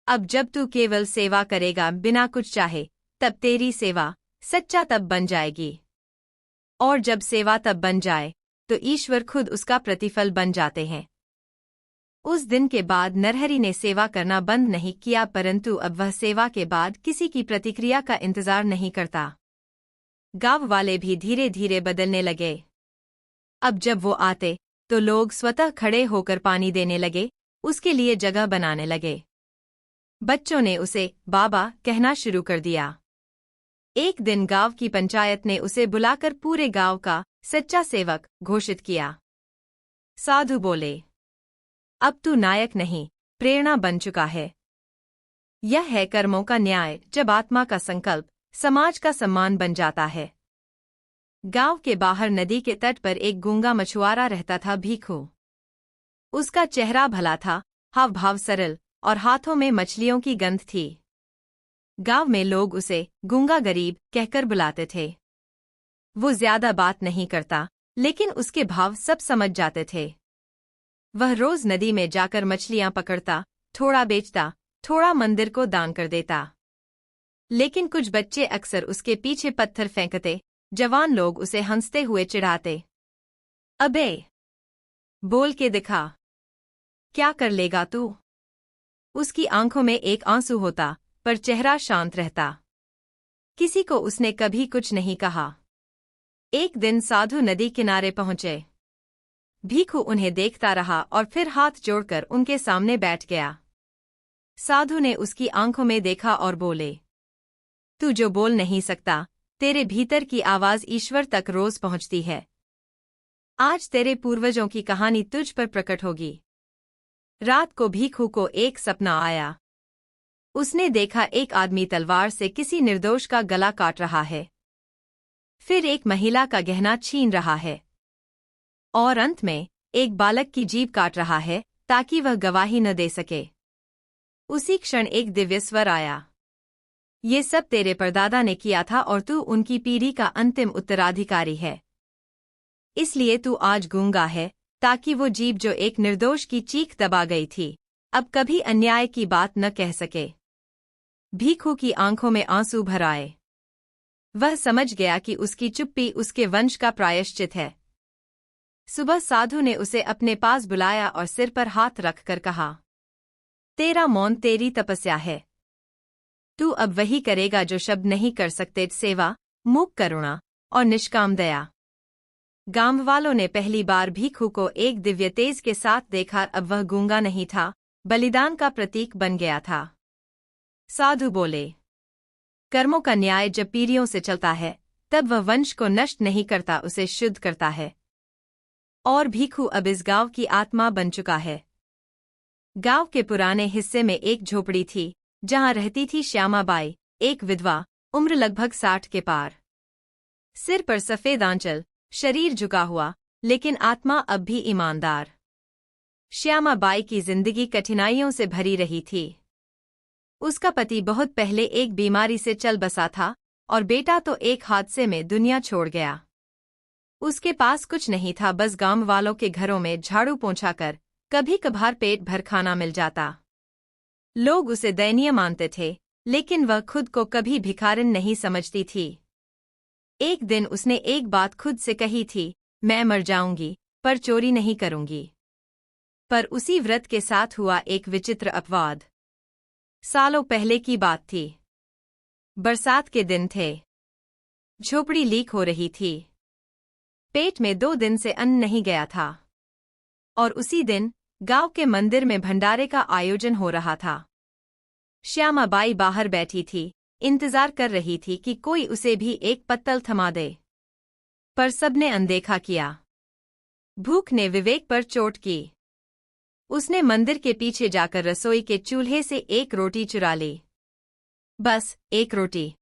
अब जब तू केवल सेवा करेगा बिना कुछ चाहे, तब तेरी सेवा सच्चा तब बन जाएगी। और जब सेवा तब बन जाए, तो ईश्वर खुद उसका प्रतिफल बन जाते हैं। उस दिन के बाद नरहरि ने सेवा करना बंद नहीं किया, परंतु अब वह सेवा के बाद किसी की प्रतिक्रिया का इंतजार नहीं करता। गांव वाले भी धीरे धीरे बदलने लगे। अब जब वो आते, तो लोग स्वतः खड़े होकर पानी देने लगे, उसके लिए जगह बनाने लगे। बच्चों ने उसे बाबा कहना शुरू कर दिया। एक दिन गांव की पंचायत ने उसे बुलाकर पूरे गांव का सच्चा सेवक घोषित किया। साधु बोले, अब तू नायक नहीं, प्रेरणा बन चुका है। यह है कर्मों का न्याय, जब आत्मा का संकल्प समाज का सम्मान बन जाता है। गांव के बाहर नदी के तट पर एक गूंगा मछुआरा रहता था, भीखू। उसका चेहरा भला था, हाव भाव सरल, और हाथों में मछलियों की गंध थी। गांव में लोग उसे गूंगा गरीब कहकर बुलाते थे। वो ज्यादा बात नहीं करता, लेकिन उसके भाव सब समझ जाते थे। वह रोज नदी में जाकर मछलियां पकड़ता, थोड़ा बेचता, थोड़ा मंदिर को दान कर देता। लेकिन कुछ बच्चे अक्सर उसके पीछे पत्थर फेंकते, जवान लोग उसे हंसते हुए चिढ़ाते। अबे, बोल के दिखा, क्या कर लेगा तू? उसकी आंखों में एक आंसू होता, पर चेहरा शांत रहता। किसी को उसने कभी कुछ नहीं कहा। एक दिन साधु नदी किनारे पहुंचे। भीखू उन्हें देखता रहा और फिर हाथ जोड़कर उनके सामने बैठ गया। साधु ने उसकी आंखों में देखा और बोले, तू जो बोल नहीं सकता, तेरे भीतर की आवाज ईश्वर तक रोज पहुंचती है। आज तेरे पूर्वजों की कहानी तुझ पर प्रकट होगी। रात को भीखू को एक सपना आया। उसने देखा एक आदमी तलवार से किसी निर्दोष का गला काट रहा है। फिर एक महिला का गहना छीन रहा है। और अंत में एक बालक की जीभ काट रहा है, ताकि वह गवाही न दे सके। उसी क्षण एक दिव्य स्वर आया, ये सब तेरे परदादा ने किया था और तू उनकी पीढ़ी का अंतिम उत्तराधिकारी है। इसलिए तू आज गूंगा है, ताकि वो जीभ जो एक निर्दोष की चीख दबा गई थी, अब कभी अन्याय की बात न कह सके। भीखू की आंखों में आंसू भर आए। वह समझ गया कि उसकी चुप्पी उसके वंश का प्रायश्चित है। सुबह साधु ने उसे अपने पास बुलाया और सिर पर हाथ रखकर कहा, तेरा मौन तेरी तपस्या है। तू अब वही करेगा जो शब्द नहीं कर सकते, सेवा, मूक करुणा और निष्काम दया। गांव वालों ने पहली बार भीखू को एक दिव्य तेज के साथ देखा। अब वह गूंगा नहीं था, बलिदान का प्रतीक बन गया था। साधु बोले, कर्मों का न्याय जब पीढ़ियों से चलता है, तब वह वंश को नष्ट नहीं करता, उसे शुद्ध करता है। और भीखू अब इस गांव की आत्मा बन चुका है। गांव के पुराने हिस्से में एक झोपड़ी थी, जहां रहती थी श्यामा बाई, एक विधवा, उम्र लगभग 60 के पार। सिर पर सफेद आंचल, शरीर झुका हुआ, लेकिन आत्मा अब भी ईमानदार। श्यामा बाई की जिंदगी कठिनाइयों से भरी रही थी। उसका पति बहुत पहले एक बीमारी से चल बसा था, और बेटा तो एक हादसे में दुनिया छोड़ गया। उसके पास कुछ नहीं था, बस गांव वालों के घरों में झाड़ू पोंछा कर कभी कभार पेट भर खाना मिल जाता। लोग उसे दयनीय मानते थे, लेकिन वह खुद को कभी भिखारिन नहीं समझती थी। एक दिन उसने एक बात खुद से कही थी, मैं मर जाऊंगी पर चोरी नहीं करूंगी। पर उसी व्रत के साथ हुआ एक विचित्र अपवाद। सालों पहले की बात थी। बरसात के दिन थे। झोपड़ी लीक हो रही थी। पेट में 2 दिन से अन्न नहीं गया था। और उसी दिन गांव के मंदिर में भंडारे का आयोजन हो रहा था। श्यामा बाई बाहर बैठी थी, इंतजार कर रही थी कि कोई उसे भी एक पत्तल थमा दे। पर सबने अनदेखा किया। भूख ने विवेक पर चोट की। उसने मंदिर के पीछे जाकर रसोई के चूल्हे से एक रोटी चुरा ली। बस एक रोटी।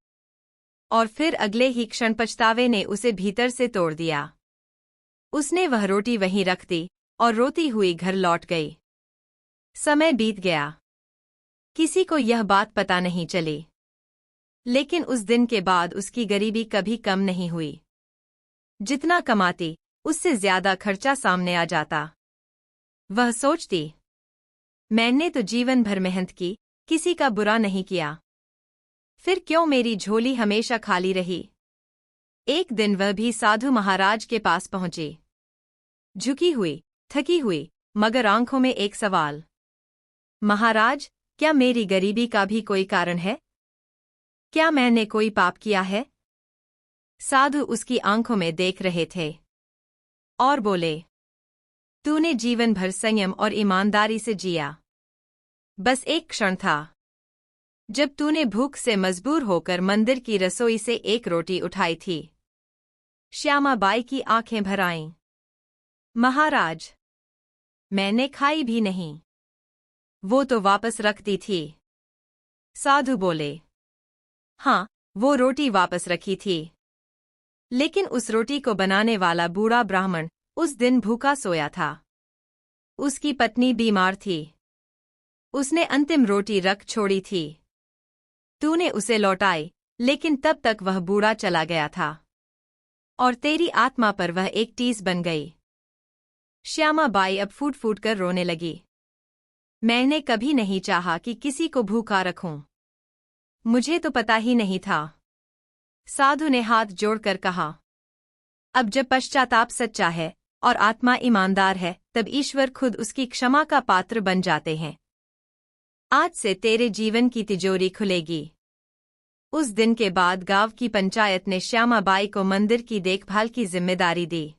और फिर अगले ही क्षण पछतावे ने उसे भीतर से तोड़ दिया। उसने वह रोटी वहीं रख दी और रोती हुई घर लौट गई। समय बीत गया। किसी को यह बात पता नहीं चली। लेकिन उस दिन के बाद उसकी गरीबी कभी कम नहीं हुई। जितना कमाती, उससे ज्यादा खर्चा सामने आ जाता। वह सोचती, मैंने तो जीवन भर मेहनत की, किसी का बुरा नहीं किया, फिर क्यों मेरी झोली हमेशा खाली रही। एक दिन वह भी साधु महाराज के पास पहुंची। झुकी हुई, थकी हुई, मगर आंखों में एक सवाल। महाराज, क्या मेरी गरीबी का भी कोई कारण है? क्या मैंने कोई पाप किया है? साधु उसकी आंखों में देख रहे थे और बोले, तूने जीवन भर संयम और ईमानदारी से जिया। बस एक क्षण था जब तूने भूख से मजबूर होकर मंदिर की रसोई से एक रोटी उठाई थी। श्यामा बाई की आंखें भर आईं। महाराज, मैंने खाई भी नहीं। वो तो वापस रखती थी। साधु बोले, हाँ, वो रोटी वापस रखी थी। लेकिन उस रोटी को बनाने वाला बूढ़ा ब्राह्मण उस दिन भूखा सोया था। उसकी पत्नी बीमार थी। उसने अंतिम रोटी रख छोड़ी थी। तूने उसे लौटाई, लेकिन तब तक वह बूढ़ा चला गया था और तेरी आत्मा पर वह एक टीस बन गई। श्यामा बाई अब फूट फूट कर रोने लगी। मैंने कभी नहीं चाहा कि किसी को भूखा रखूं। मुझे तो पता ही नहीं था। साधु ने हाथ जोड़कर कहा, अब जब पश्चाताप सच्चा है और आत्मा ईमानदार है, तब ईश्वर खुद उसकी क्षमा का पात्र बन जाते हैं। आज से तेरे जीवन की तिजोरी खुलेगी। उस दिन के बाद गांव की पंचायत ने श्यामा बाई को मंदिर की देखभाल की जिम्मेदारी दी।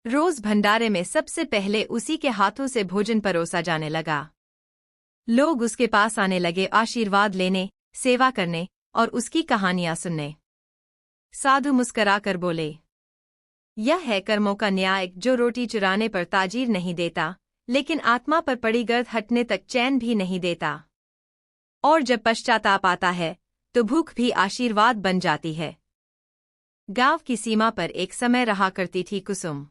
रोज भंडारे में सबसे पहले उसी के हाथों से भोजन परोसा जाने लगा। लोग उसके पास आने लगे आशीर्वाद लेने, सेवा करने और उसकी कहानियां सुनने। साधु मुस्कराकर बोले, यह है कर्मों का न्याय, जो रोटी चुराने पर ताजीर नहीं देता, लेकिन आत्मा पर पड़ी गर्द हटने तक चैन भी नहीं देता। और जब पश्चाताप आता है, तो भूख भी आशीर्वाद बन जाती है। गांव की सीमा पर एक समय रहा करती थी कुसुम।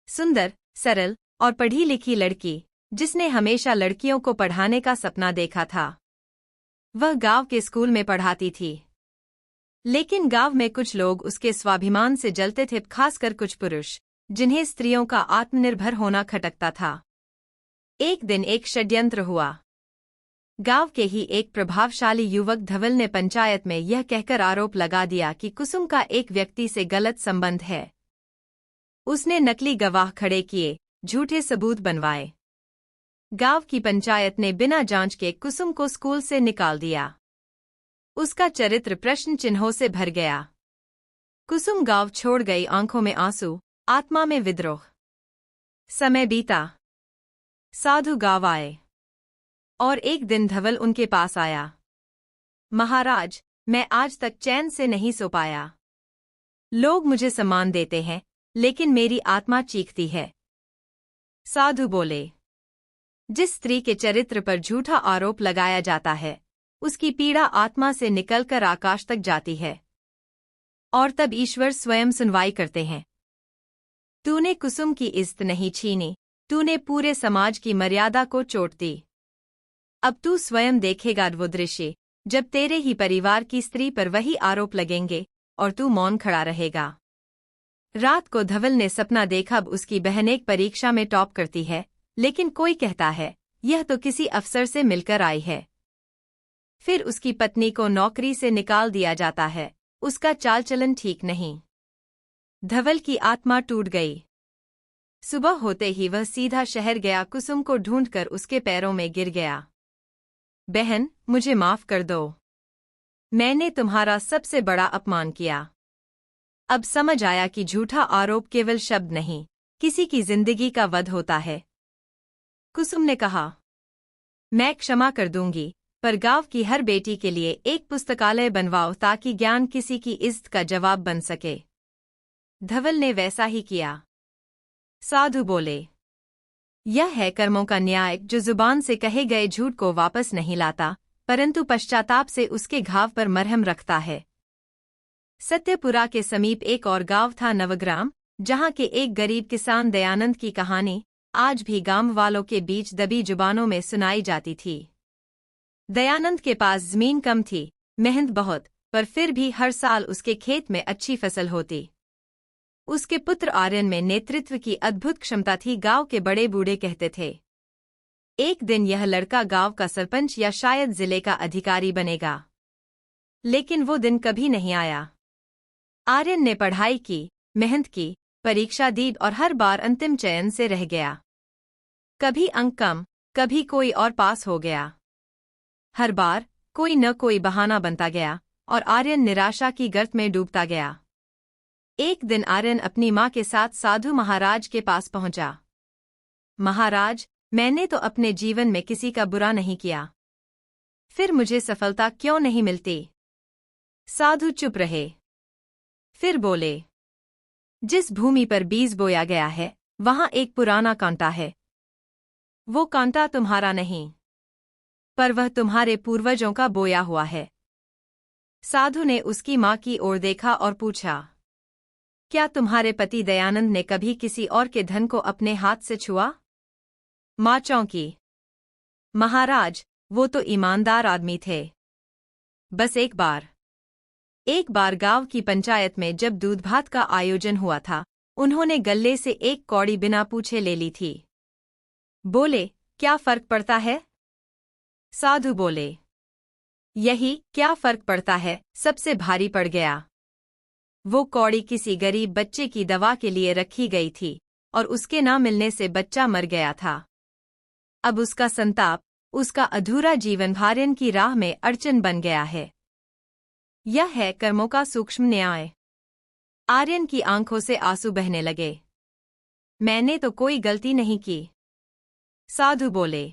सुंदर, सरल और पढ़ी लिखी लड़की, जिसने हमेशा लड़कियों को पढ़ाने का सपना देखा था। वह गांव के स्कूल में पढ़ाती थी। लेकिन गांव में कुछ लोग उसके स्वाभिमान से जलते थे, खासकर कुछ पुरुष, जिन्हें स्त्रियों का आत्मनिर्भर होना खटकता था। एक दिन एक षड्यंत्र हुआ। गांव के ही एक प्रभावशाली युवक धवल ने पंचायत में यह कहकर आरोप लगा दिया कि कुसुम का एक व्यक्ति से गलत संबंध है। उसने नकली गवाह खड़े किए, झूठे सबूत बनवाए। गांव की पंचायत ने बिना जांच के कुसुम को स्कूल से निकाल दिया। उसका चरित्र प्रश्न चिन्हों से भर गया। कुसुम गांव छोड़ गई, आंखों में आंसू, आत्मा में विद्रोह। समय बीता। साधु गांव आए और एक दिन धवल उनके पास आया। महाराज, मैं आज तक चैन से नहीं सो पाया। लोग मुझे सम्मान देते हैं, लेकिन मेरी आत्मा चीखती है। साधु बोले, जिस स्त्री के चरित्र पर झूठा आरोप लगाया जाता है, उसकी पीड़ा आत्मा से निकलकर आकाश तक जाती है और तब ईश्वर स्वयं सुनवाई करते हैं। तूने कुसुम की इज्जत नहीं छीनी, तूने पूरे समाज की मर्यादा को चोट दी। अब तू स्वयं देखेगा वो दृश्य, जब तेरे ही परिवार की स्त्री पर वही आरोप लगेंगे और तू मौन खड़ा रहेगा। रात को धवल ने सपना देखा, अब उसकी बहन एक परीक्षा में टॉप करती है, लेकिन कोई कहता है यह तो किसी अफसर से मिलकर आई है। फिर उसकी पत्नी को नौकरी से निकाल दिया जाता है, उसका चाल चलन ठीक नहीं। धवल की आत्मा टूट गई। सुबह होते ही वह सीधा शहर गया, कुसुम को ढूंढकर उसके पैरों में गिर गया। बहन, मुझे माफ कर दो, मैंने तुम्हारा सबसे बड़ा अपमान किया। अब समझ आया कि झूठा आरोप केवल शब्द नहीं, किसी की जिंदगी का वध होता है। कुसुम ने कहा, मैं क्षमा कर दूंगी, पर गांव की हर बेटी के लिए एक पुस्तकालय बनवाओ ताकि ज्ञान किसी की इज्जत का जवाब बन सके। धवल ने वैसा ही किया। साधु बोले, यह है कर्मों का न्याय, जो जुबान से कहे गए झूठ को वापस नहीं लाता, परंतु पश्चाताप से उसके घाव पर मरहम रखता है। सत्यपुरा के समीप एक और गांव था, नवग्राम, जहां के एक गरीब किसान दयानंद की कहानी आज भी गांव वालों के बीच दबी जुबानों में सुनाई जाती थी। दयानंद के पास जमीन कम थी, मेहनत बहुत, पर फिर भी हर साल उसके खेत में अच्छी फसल होती। उसके पुत्र आर्यन में नेतृत्व की अद्भुत क्षमता थी, गांव के बड़े बूढ़े कहते थे। एक दिन यह लड़का गांव का सरपंच या शायद जिले का अधिकारी बनेगा। लेकिन वो दिन कभी नहीं आया। आर्यन ने पढ़ाई की, मेहनत की, परीक्षा दी और हर बार अंतिम चयन से रह गया। कभी अंक कम, कभी कोई और पास हो गया। हर बार कोई न कोई बहाना बनता गया और आर्यन निराशा की गर्त में डूबता गया। एक दिन आर्यन अपनी मां के साथ साधु महाराज के पास पहुंचा। महाराज, मैंने तो अपने जीवन में किसी का बुरा नहीं किया, फिर मुझे सफलता क्यों नहीं मिलती? साधु चुप रहे। फिर बोले, जिस भूमि पर बीज बोया गया है, वहां एक पुराना कांटा है। वो कांटा तुम्हारा नहीं, पर वह तुम्हारे पूर्वजों का बोया हुआ है। साधु ने उसकी मां की ओर देखा और पूछा, क्या तुम्हारे पति दयानंद ने कभी किसी और के धन को अपने हाथ से छुआ? मां चौंकी। महाराज, वो तो ईमानदार आदमी थे। बस एक बार गांव की पंचायत में जब दूध भात का आयोजन हुआ था, उन्होंने गल्ले से एक कौड़ी बिना पूछे ले ली थी। बोले, क्या फर्क पड़ता है? साधु बोले, यही, क्या फर्क पड़ता है, सबसे भारी पड़ गया। वो कौड़ी किसी गरीब बच्चे की दवा के लिए रखी गई थी और उसके ना मिलने से बच्चा मर गया था। अब उसका संताप, उसका अधूरा जीवन आर्यन की राह में अड़चन बन गया है। यह है कर्मों का सूक्ष्म न्याय। आर्यन की आंखों से आंसू बहने लगे। मैंने तो कोई गलती नहीं की। साधु बोले,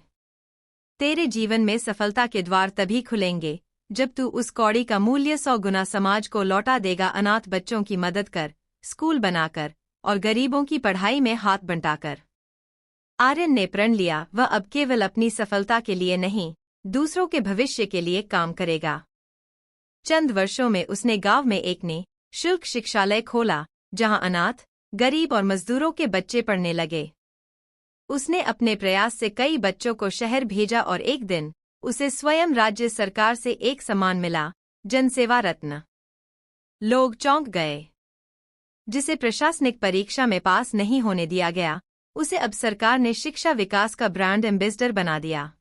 तेरे जीवन में सफलता के द्वार तभी खुलेंगे जब तू उस कौड़ी का मूल्य 100 गुना समाज को लौटा देगा। अनाथ बच्चों की मदद कर, स्कूल बनाकर और गरीबों की पढ़ाई में हाथ बंटाकर। आर्यन ने प्रण लिया, वह अब केवल अपनी सफलता के लिए नहीं, दूसरों के भविष्य के लिए काम करेगा। चंद वर्षों में उसने गांव में एक निःशुल्क शिक्षालय खोला, जहां अनाथ, गरीब और मजदूरों के बच्चे पढ़ने लगे। उसने अपने प्रयास से कई बच्चों को शहर भेजा और एक दिन उसे स्वयं राज्य सरकार से एक सम्मान मिला, जनसेवा रत्न। लोग चौंक गए। जिसे प्रशासनिक परीक्षा में पास नहीं होने दिया गया, उसे अब सरकार ने शिक्षा विकास का ब्रांड एम्बेसडर बना दिया।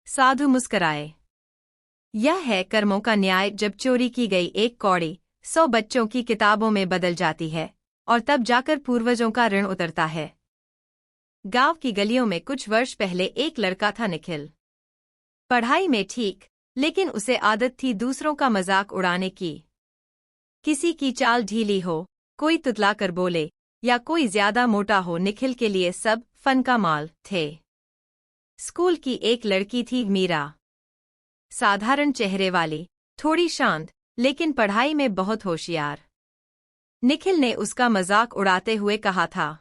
साधु मुस्कराए। यह है कर्मों का न्याय। जब चोरी की गई एक कौड़ी 100 बच्चों की किताबों में बदल जाती है और तब जाकर पूर्वजों का ऋण उतरता है। गांव की गलियों में कुछ वर्ष पहले एक लड़का था, निखिल। पढ़ाई में ठीक, लेकिन उसे आदत थी दूसरों का मजाक उड़ाने की। किसी की चाल ढीली हो, कोई तुतला कर बोले या कोई ज्यादा मोटा हो, निखिल के लिए सब फन का माल थे। स्कूल की एक लड़की थी, मीरा। साधारण चेहरे वाली, थोड़ी शांत, लेकिन पढ़ाई में बहुत होशियार। निखिल ने उसका मजाक उड़ाते हुए कहा था,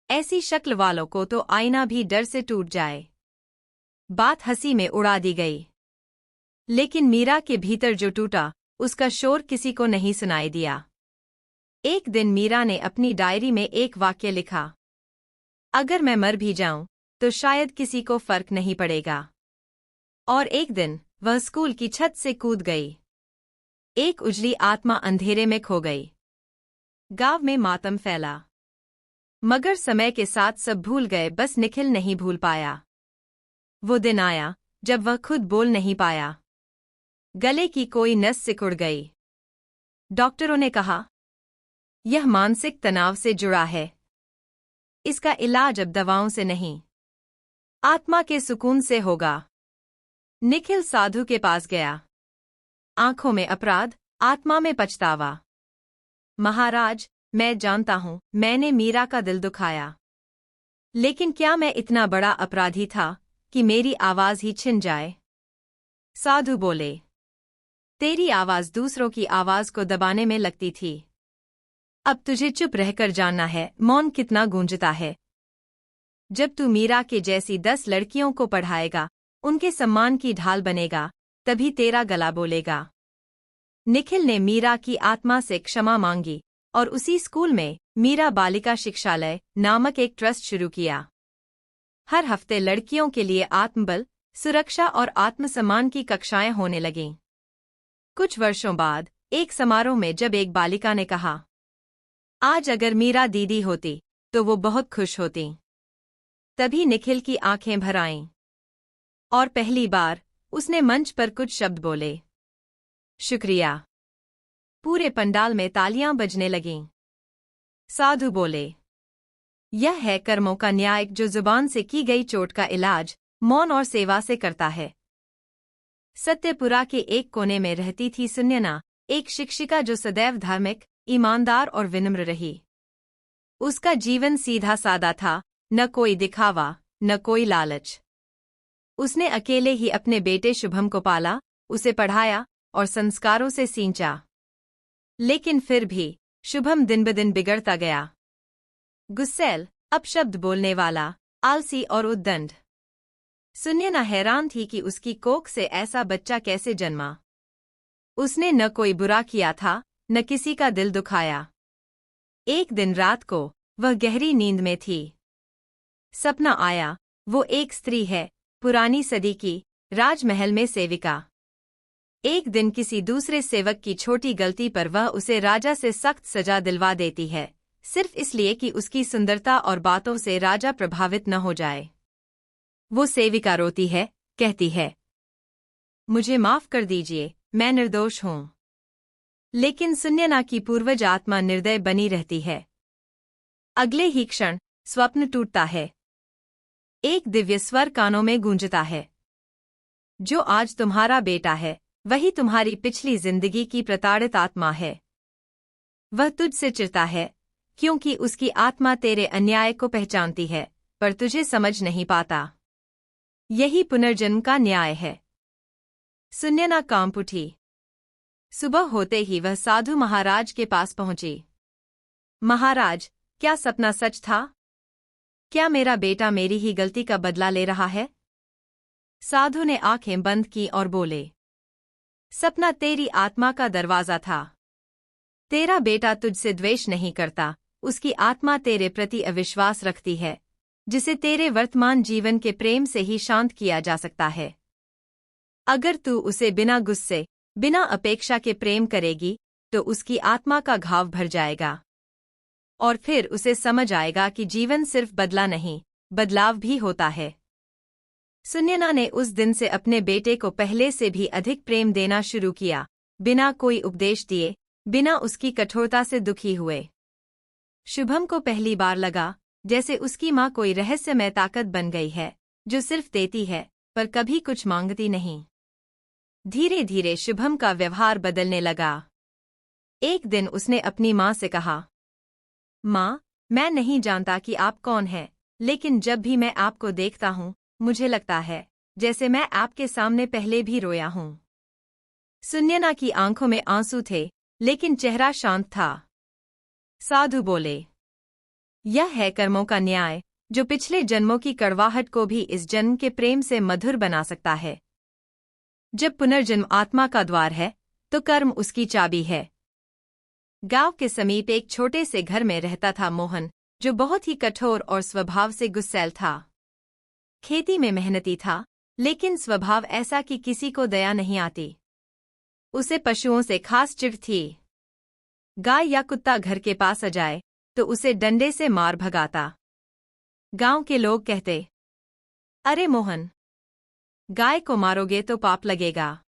ऐसी शक्ल वालों को तो आईना भी डर से टूट जाए। बात हंसी में उड़ा दी गई, लेकिन मीरा के भीतर जो टूटा, उसका शोर किसी को नहीं सुनाई दिया। एक दिन मीरा ने अपनी डायरी में एक वाक्य लिखा, अगर मैं मर भी जाऊं तो शायद किसी को फर्क नहीं पड़ेगा। और एक दिन वह स्कूल की छत से कूद गई। एक उजली आत्मा अंधेरे में खो गई। गांव में मातम फैला। मगर समय के साथ सब भूल गए, बस निखिल नहीं भूल पाया। वो दिन आया जब वह खुद बोल नहीं पाया। गले की कोई नस सिकुड़ गई। डॉक्टरों ने कहा, यह मानसिक तनाव से जुड़ा है। इसका इलाज अब दवाओं से नहीं, आत्मा के सुकून से होगा। निखिल साधु के पास गया। आंखों में अपराध, आत्मा में पछतावा। महाराज, मैं जानता हूं मैंने मीरा का दिल दुखाया, लेकिन क्या मैं इतना बड़ा अपराधी था कि मेरी आवाज ही छिन जाए? साधु बोले, तेरी आवाज दूसरों की आवाज को दबाने में लगती थी। अब तुझे चुप रहकर जानना है मौन कितना गूंजता है। जब तू मीरा के जैसी 10 लड़कियों को पढ़ाएगा, उनके सम्मान की ढाल बनेगा, तभी तेरा गला बोलेगा। निखिल ने मीरा की आत्मा से क्षमा मांगी और उसी स्कूल में मीरा बालिका शिक्षालय नामक एक ट्रस्ट शुरू किया। हर हफ्ते लड़कियों के लिए आत्मबल, सुरक्षा और आत्मसम्मान की कक्षाएं होने लगीं। कुछ वर्षों बाद एक समारोह में जब एक बालिका ने कहा, आज अगर मीरा दीदी होती तो वो बहुत खुश होती, तभी निखिल की आंखें भर आईं और पहली बार उसने मंच पर कुछ शब्द बोले, शुक्रिया। पूरे पंडाल में तालियां बजने लगीं। साधु बोले, यह है कर्मों का न्याय जो जुबान से की गई चोट का इलाज मौन और सेवा से करता है। सत्यपुरा के एक कोने में रहती थी सुन्यना, एक शिक्षिका जो सदैव धार्मिक, ईमानदार और विनम्र रही। उसका जीवन सीधा सादा था, न कोई दिखावा, न कोई लालच। उसने अकेले ही अपने बेटे शुभम को पाला, उसे पढ़ाया और संस्कारों से सींचा। लेकिन फिर भी शुभम दिन ब दिन बिगड़ता गया। गुस्सैल, अपशब्द बोलने वाला, आलसी और उद्दंड। सुन्यना हैरान थी कि उसकी कोख से ऐसा बच्चा कैसे जन्मा। उसने न कोई बुरा किया था, न किसी का दिल दुखाया। एक दिन रात को वह गहरी नींद में थी। सपना आया, वो एक स्त्री है, पुरानी सदी की, राजमहल में सेविका। एक दिन किसी दूसरे सेवक की छोटी गलती पर वह उसे राजा से सख्त सजा दिलवा देती है, सिर्फ इसलिए कि उसकी सुंदरता और बातों से राजा प्रभावित न हो जाए। वो सेविका रोती है, कहती है, मुझे माफ कर दीजिए, मैं निर्दोष हूं। लेकिन सुन्यना की पूर्वज आत्मा निर्दय बनी रहती है। अगले ही क्षण स्वप्न टूटता है। एक दिव्य स्वर कानों में गूंजता है, जो आज तुम्हारा बेटा है वही तुम्हारी पिछली जिंदगी की प्रताड़ित आत्मा है। वह तुझसे चिढ़ता है क्योंकि उसकी आत्मा तेरे अन्याय को पहचानती है, पर तुझे समझ नहीं पाता। यही पुनर्जन्म का न्याय है। सुन्यना कांप उठी। सुबह होते ही वह साधु महाराज के पास पहुंची। महाराज, क्या सपना सच था? क्या मेरा बेटा मेरी ही गलती का बदला ले रहा है? साधु ने आंखें बंद की और बोले, सपना तेरी आत्मा का दरवाजा था। तेरा बेटा तुझसे द्वेष नहीं करता, उसकी आत्मा तेरे प्रति अविश्वास रखती है, जिसे तेरे वर्तमान जीवन के प्रेम से ही शांत किया जा सकता है। अगर तू उसे बिना गुस्से, बिना अपेक्षा के प्रेम करेगी, तो उसकी आत्मा का घाव भर जाएगा और फिर उसे समझ आएगा कि जीवन सिर्फ बदला नहीं, बदलाव भी होता है। सुन्यना ने उस दिन से अपने बेटे को पहले से भी अधिक प्रेम देना शुरू किया, बिना कोई उपदेश दिए, बिना उसकी कठोरता से दुखी हुए। शुभम को पहली बार लगा जैसे उसकी माँ कोई रहस्यमय ताकत बन गई है, जो सिर्फ देती है पर कभी कुछ मांगती नहीं। धीरे धीरे शुभम का व्यवहार बदलने लगा। एक दिन उसने अपनी माँ से कहा, माँ, मैं नहीं जानता कि आप कौन हैं, लेकिन जब भी मैं आपको देखता हूँ मुझे लगता है जैसे मैं आपके सामने पहले भी रोया हूँ। सुन्यना की आंखों में आंसू थे, लेकिन चेहरा शांत था। साधु बोले, यह है कर्मों का न्याय, जो पिछले जन्मों की कड़वाहट को भी इस जन्म के प्रेम से मधुर बना सकता है। जब पुनर्जन्म आत्मा का द्वार है, तो कर्म उसकी चाबी है। गांव के समीप एक छोटे से घर में रहता था मोहन, जो बहुत ही कठोर और स्वभाव से गुस्सैल था। खेती में मेहनती था, लेकिन स्वभाव ऐसा कि किसी को दया नहीं आती। उसे पशुओं से खास चिढ़ थी। गाय या कुत्ता घर के पास आ जाए तो उसे डंडे से मार भगाता। गांव के लोग कहते, अरे मोहन, गाय को मारोगे तो पाप लगेगा।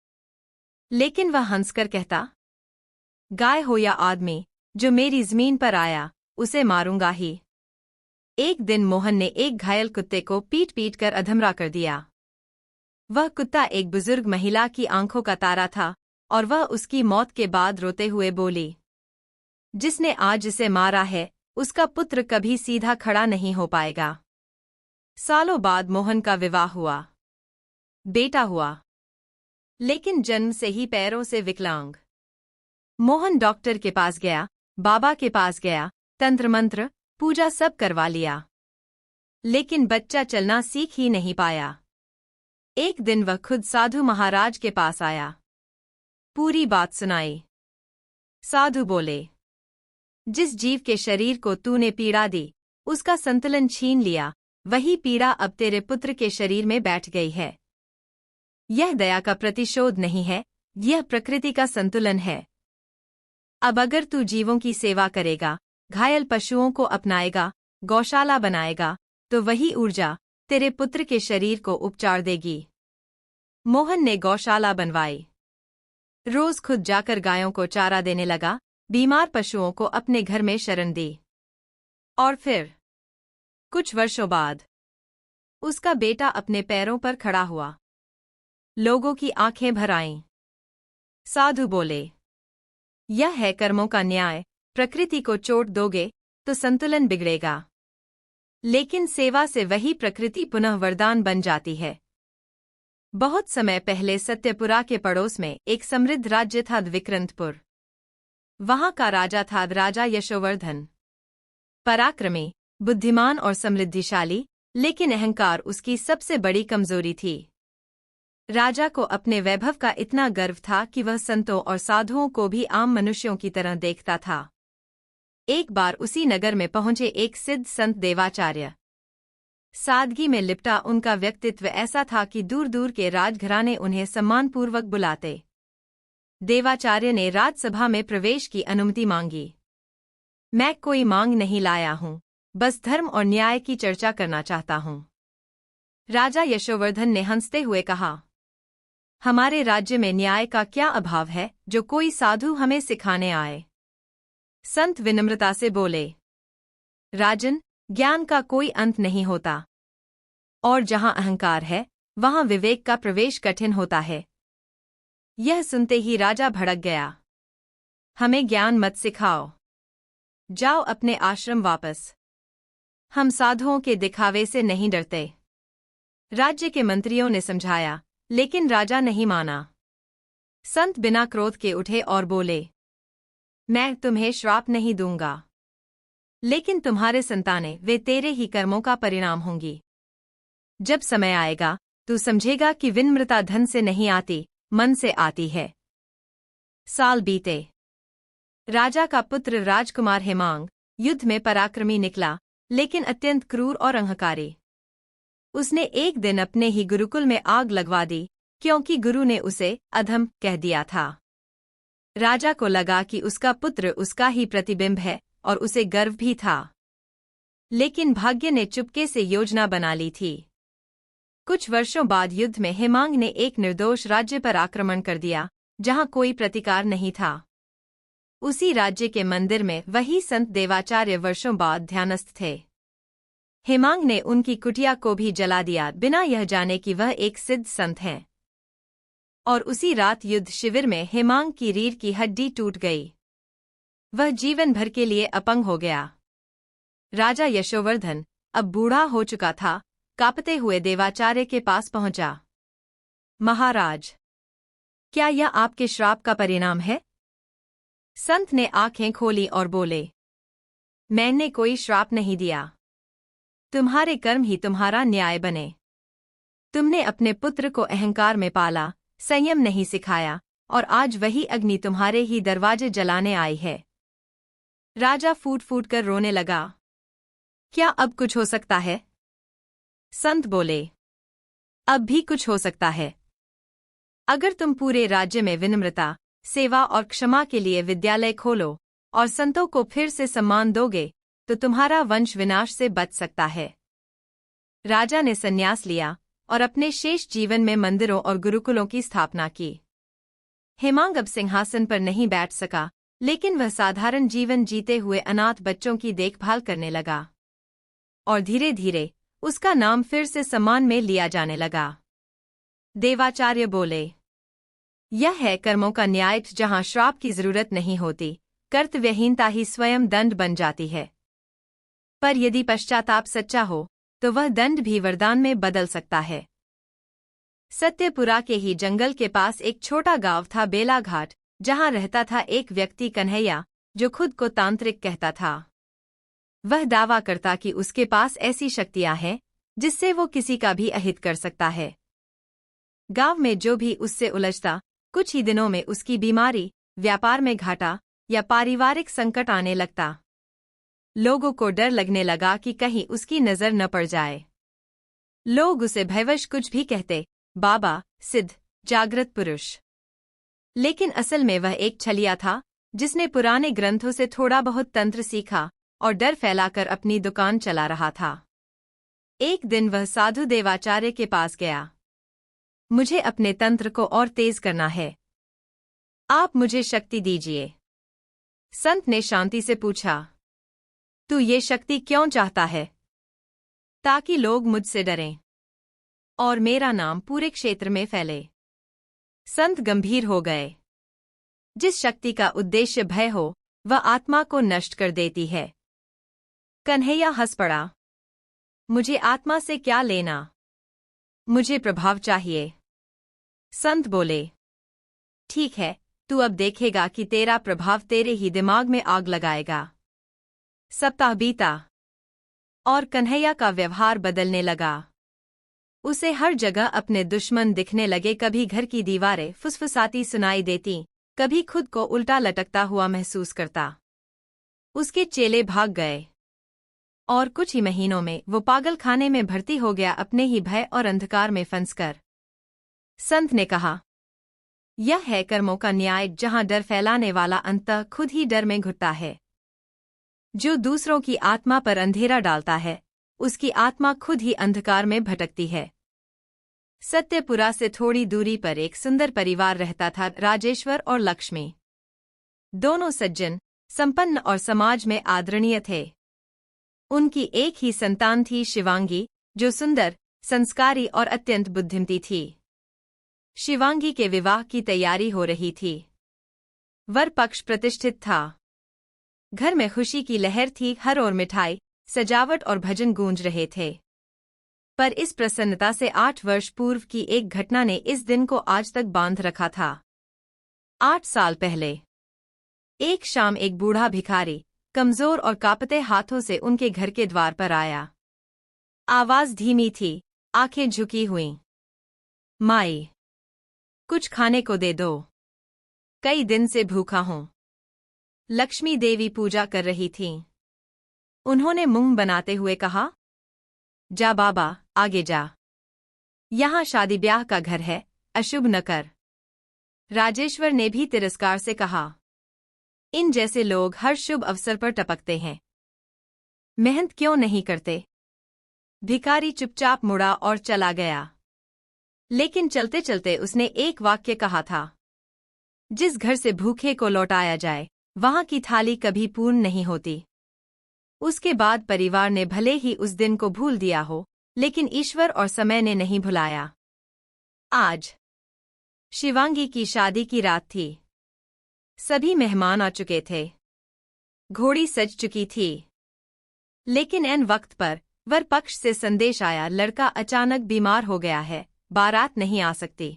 लेकिन वह हंसकर कहता, गाय हो या आदमी, जो मेरी जमीन पर आया उसे मारूंगा ही। एक दिन मोहन ने एक घायल कुत्ते को पीट पीट कर अधमरा कर दिया। वह कुत्ता एक बुजुर्ग महिला की आंखों का तारा था और वह उसकी मौत के बाद रोते हुए बोली, जिसने आज इसे मारा है उसका पुत्र कभी सीधा खड़ा नहीं हो पाएगा। सालों बाद मोहन का विवाह हुआ, बेटा हुआ, लेकिन जन्म से ही पैरों से विकलांग। मोहन डॉक्टर के पास गया, बाबा के पास गया, तंत्र मंत्र पूजा सब करवा लिया, लेकिन बच्चा चलना सीख ही नहीं पाया। एक दिन वह खुद साधु महाराज के पास आया, पूरी बात सुनाई। साधु बोले, जिस जीव के शरीर को तूने पीड़ा दी, उसका संतुलन छीन लिया, वही पीड़ा अब तेरे पुत्र के शरीर में बैठ गई है। यह दया का प्रतिशोध नहीं है, यह प्रकृति का संतुलन है। अब अगर तू जीवों की सेवा करेगा, घायल पशुओं को अपनाएगा, गौशाला बनाएगा, तो वही ऊर्जा तेरे पुत्र के शरीर को उपचार देगी। मोहन ने गौशाला बनवाई। रोज खुद जाकर गायों को चारा देने लगा, बीमार पशुओं को अपने घर में शरण दी। और फिर कुछ वर्षों बाद उसका बेटा अपने पैरों पर खड़ा हुआ। लोगों की आंखें भर आईं। साधु बोले, यह है कर्मों का न्याय। प्रकृति को चोट दोगे तो संतुलन बिगड़ेगा, लेकिन सेवा से वही प्रकृति पुनः वरदान बन जाती है। बहुत समय पहले सत्यपुरा के पड़ोस में एक समृद्ध राज्य था, विक्रंतपुर। वहां का राजा था राजा यशोवर्धन। पराक्रमी, बुद्धिमान और समृद्धिशाली, लेकिन अहंकार उसकी सबसे बड़ी कमजोरी थी। राजा को अपने वैभव का इतना गर्व था कि वह संतों और साधुओं को भी आम मनुष्यों की तरह देखता था। एक बार उसी नगर में पहुंचे एक सिद्ध संत देवाचार्य। सादगी में लिपटा उनका व्यक्तित्व ऐसा था कि दूर दूर के राजघराने उन्हें सम्मानपूर्वक बुलाते। देवाचार्य ने राजसभा में प्रवेश की अनुमति मांगी। मैं कोई मांग नहीं लाया हूं, बस धर्म और न्याय की चर्चा करना चाहता हूं। राजा यशोवर्धन ने हंसते हुए कहा, हमारे राज्य में न्याय का क्या अभाव है जो कोई साधु हमें सिखाने आए। संत विनम्रता से बोले, राजन, ज्ञान का कोई अंत नहीं होता, और जहां अहंकार है वहां विवेक का प्रवेश कठिन होता है। यह सुनते ही राजा भड़क गया। हमें ज्ञान मत सिखाओ, जाओ अपने आश्रम वापस। हम साधुओं के दिखावे से नहीं डरते। राज्य के मंत्रियों ने समझाया, लेकिन राजा नहीं माना। संत बिना क्रोध के उठे और बोले, मैं तुम्हें श्राप नहीं दूंगा, लेकिन तुम्हारे संतानें वे तेरे ही कर्मों का परिणाम होंगी। जब समय आएगा तू समझेगा कि विनम्रता धन से नहीं आती, मन से आती है। साल बीते। राजा का पुत्र राजकुमार हेमांग युद्ध में पराक्रमी निकला, लेकिन अत्यंत क्रूर और अहंकारी। उसने एक दिन अपने ही गुरुकुल में आग लगवा दी, क्योंकि गुरु ने उसे अधम कह दिया था। राजा को लगा कि उसका पुत्र उसका ही प्रतिबिंब है और उसे गर्व भी था, लेकिन भाग्य ने चुपके से योजना बना ली थी। कुछ वर्षों बाद युद्ध में हेमांग ने एक निर्दोष राज्य पर आक्रमण कर दिया, जहां कोई प्रतिकार नहीं था। उसी राज्य के मंदिर में वही संत देवाचार्य वर्षों बाद ध्यानस्थ थे। हेमांग ने उनकी कुटिया को भी जला दिया, बिना यह जाने कि वह एक सिद्ध संत हैं। और उसी रात युद्ध शिविर में हेमांग की रीढ़ की हड्डी टूट गई। वह जीवन भर के लिए अपंग हो गया। राजा यशोवर्धन अब बूढ़ा हो चुका था, कांपते हुए देवाचार्य के पास पहुंचा। महाराज, क्या यह आपके श्राप का परिणाम है? संत ने आंखें खोली और बोले, मैंने कोई श्राप नहीं दिया। तुम्हारे कर्म ही तुम्हारा न्याय बने। तुमने अपने पुत्र को अहंकार में पाला, संयम नहीं सिखाया, और आज वही अग्नि तुम्हारे ही दरवाजे जलाने आई है। राजा फूट फूट कर रोने लगा। क्या अब कुछ हो सकता है? संत बोले, अब भी कुछ हो सकता है। अगर तुम पूरे राज्य में विनम्रता, सेवा और क्षमा के लिए विद्यालय खोलो और संतों को फिर से सम्मान दोगे तो तुम्हारा वंश विनाश से बच सकता है। राजा ने संन्यास लिया और अपने शेष जीवन में मंदिरों और गुरुकुलों की स्थापना की। हेमांग अब सिंहासन पर नहीं बैठ सका, लेकिन वह साधारण जीवन जीते हुए अनाथ बच्चों की देखभाल करने लगा और धीरे धीरे उसका नाम फिर से सम्मान में लिया जाने लगा। देवाचार्य बोले, यह है कर्मों का न्याय, जहां श्राप की जरूरत नहीं होती, कर्तव्यहीनता ही स्वयं दंड बन जाती है। पर यदि पश्चाताप सच्चा हो तो वह दंड भी वरदान में बदल सकता है। सत्यपुरा के ही जंगल के पास एक छोटा गांव था, बेलाघाट, जहां रहता था एक व्यक्ति कन्हैया, जो खुद को तांत्रिक कहता था। वह दावा करता कि उसके पास ऐसी शक्तियां हैं जिससे वो किसी का भी अहित कर सकता है। गांव में जो भी उससे उलझता, कुछ ही दिनों में उसकी बीमारी, व्यापार में घाटा या पारिवारिक संकट आने लगता। लोगों को डर लगने लगा कि कहीं उसकी नजर न पड़ जाए। लोग उसे भयवश कुछ भी कहते, बाबा, सिद्ध, जागृत पुरुष। लेकिन असल में वह एक छलिया था जिसने पुराने ग्रंथों से थोड़ा बहुत तंत्र सीखा और डर फैलाकर अपनी दुकान चला रहा था। एक दिन वह साधु देवाचार्य के पास गया। मुझे अपने तंत्र को और तेज करना है, आप मुझे शक्ति दीजिए। संत ने शांति से पूछा, तू ये शक्ति क्यों चाहता है? ताकि लोग मुझसे डरें और मेरा नाम पूरे क्षेत्र में फैले। संत गंभीर हो गए। जिस शक्ति का उद्देश्य भय हो, वह आत्मा को नष्ट कर देती है। कन्हैया हंस पड़ा, मुझे आत्मा से क्या लेना, मुझे प्रभाव चाहिए। संत बोले, ठीक है, तू अब देखेगा कि तेरा प्रभाव तेरे ही दिमाग में आग लगाएगा। सप्ताह बीता और कन्हैया का व्यवहार बदलने लगा। उसे हर जगह अपने दुश्मन दिखने लगे। कभी घर की दीवारें फुसफुसाती सुनाई देती, कभी खुद को उल्टा लटकता हुआ महसूस करता। उसके चेले भाग गए और कुछ ही महीनों में वो पागल खाने में भर्ती हो गया, अपने ही भय और अंधकार में फंसकर। संत ने कहा, यह है कर्मों का न्याय, जहां डर फैलाने वाला अंततः खुद ही डर में घुटता है। जो दूसरों की आत्मा पर अंधेरा डालता है, उसकी आत्मा खुद ही अंधकार में भटकती है। सत्यपुरा से थोड़ी दूरी पर एक सुंदर परिवार रहता था, राजेश्वर और लक्ष्मी। दोनों सज्जन, संपन्न और समाज में आदरणीय थे। उनकी एक ही संतान थी, शिवांगी, जो सुंदर, संस्कारी और अत्यंत बुद्धिमती थी। शिवांगी के विवाह की तैयारी हो रही थी। वर पक्ष प्रतिष्ठित था। घर में खुशी की लहर थी, हर ओर मिठाई, सजावट और भजन गूंज रहे थे। पर इस प्रसन्नता से 8 वर्ष पूर्व की एक घटना ने इस दिन को आज तक बांध रखा था। 8 साल पहले एक शाम एक बूढ़ा भिखारी, कमजोर और कांपते हाथों से उनके घर के द्वार पर आया। आवाज धीमी थी, आंखें झुकी हुईं। माई, कुछ खाने को दे दो, कई दिन से भूखा हूं। लक्ष्मी देवी पूजा कर रही थीं। उन्होंने मुंह बनाते हुए कहा, जा बाबा, आगे जा, यहां शादी ब्याह का घर है, अशुभ न कर। राजेश्वर ने भी तिरस्कार से कहा, इन जैसे लोग हर शुभ अवसर पर टपकते हैं, मेहनत क्यों नहीं करते? भिखारी चुपचाप मुड़ा और चला गया। लेकिन चलते चलते उसने एक वाक्य कहा था, जिस घर से भूखे को लौटाया जाए, वहां की थाली कभी पूर्ण नहीं होती। उसके बाद परिवार ने भले ही उस दिन को भूल दिया हो, लेकिन ईश्वर और समय ने नहीं भुलाया। आज शिवांगी की शादी की रात थी। सभी मेहमान आ चुके थे। घोड़ी सज चुकी थी। लेकिन ऐन वक्त पर वर पक्ष से संदेश आया, लड़का अचानक बीमार हो गया है, बारात नहीं आ सकती।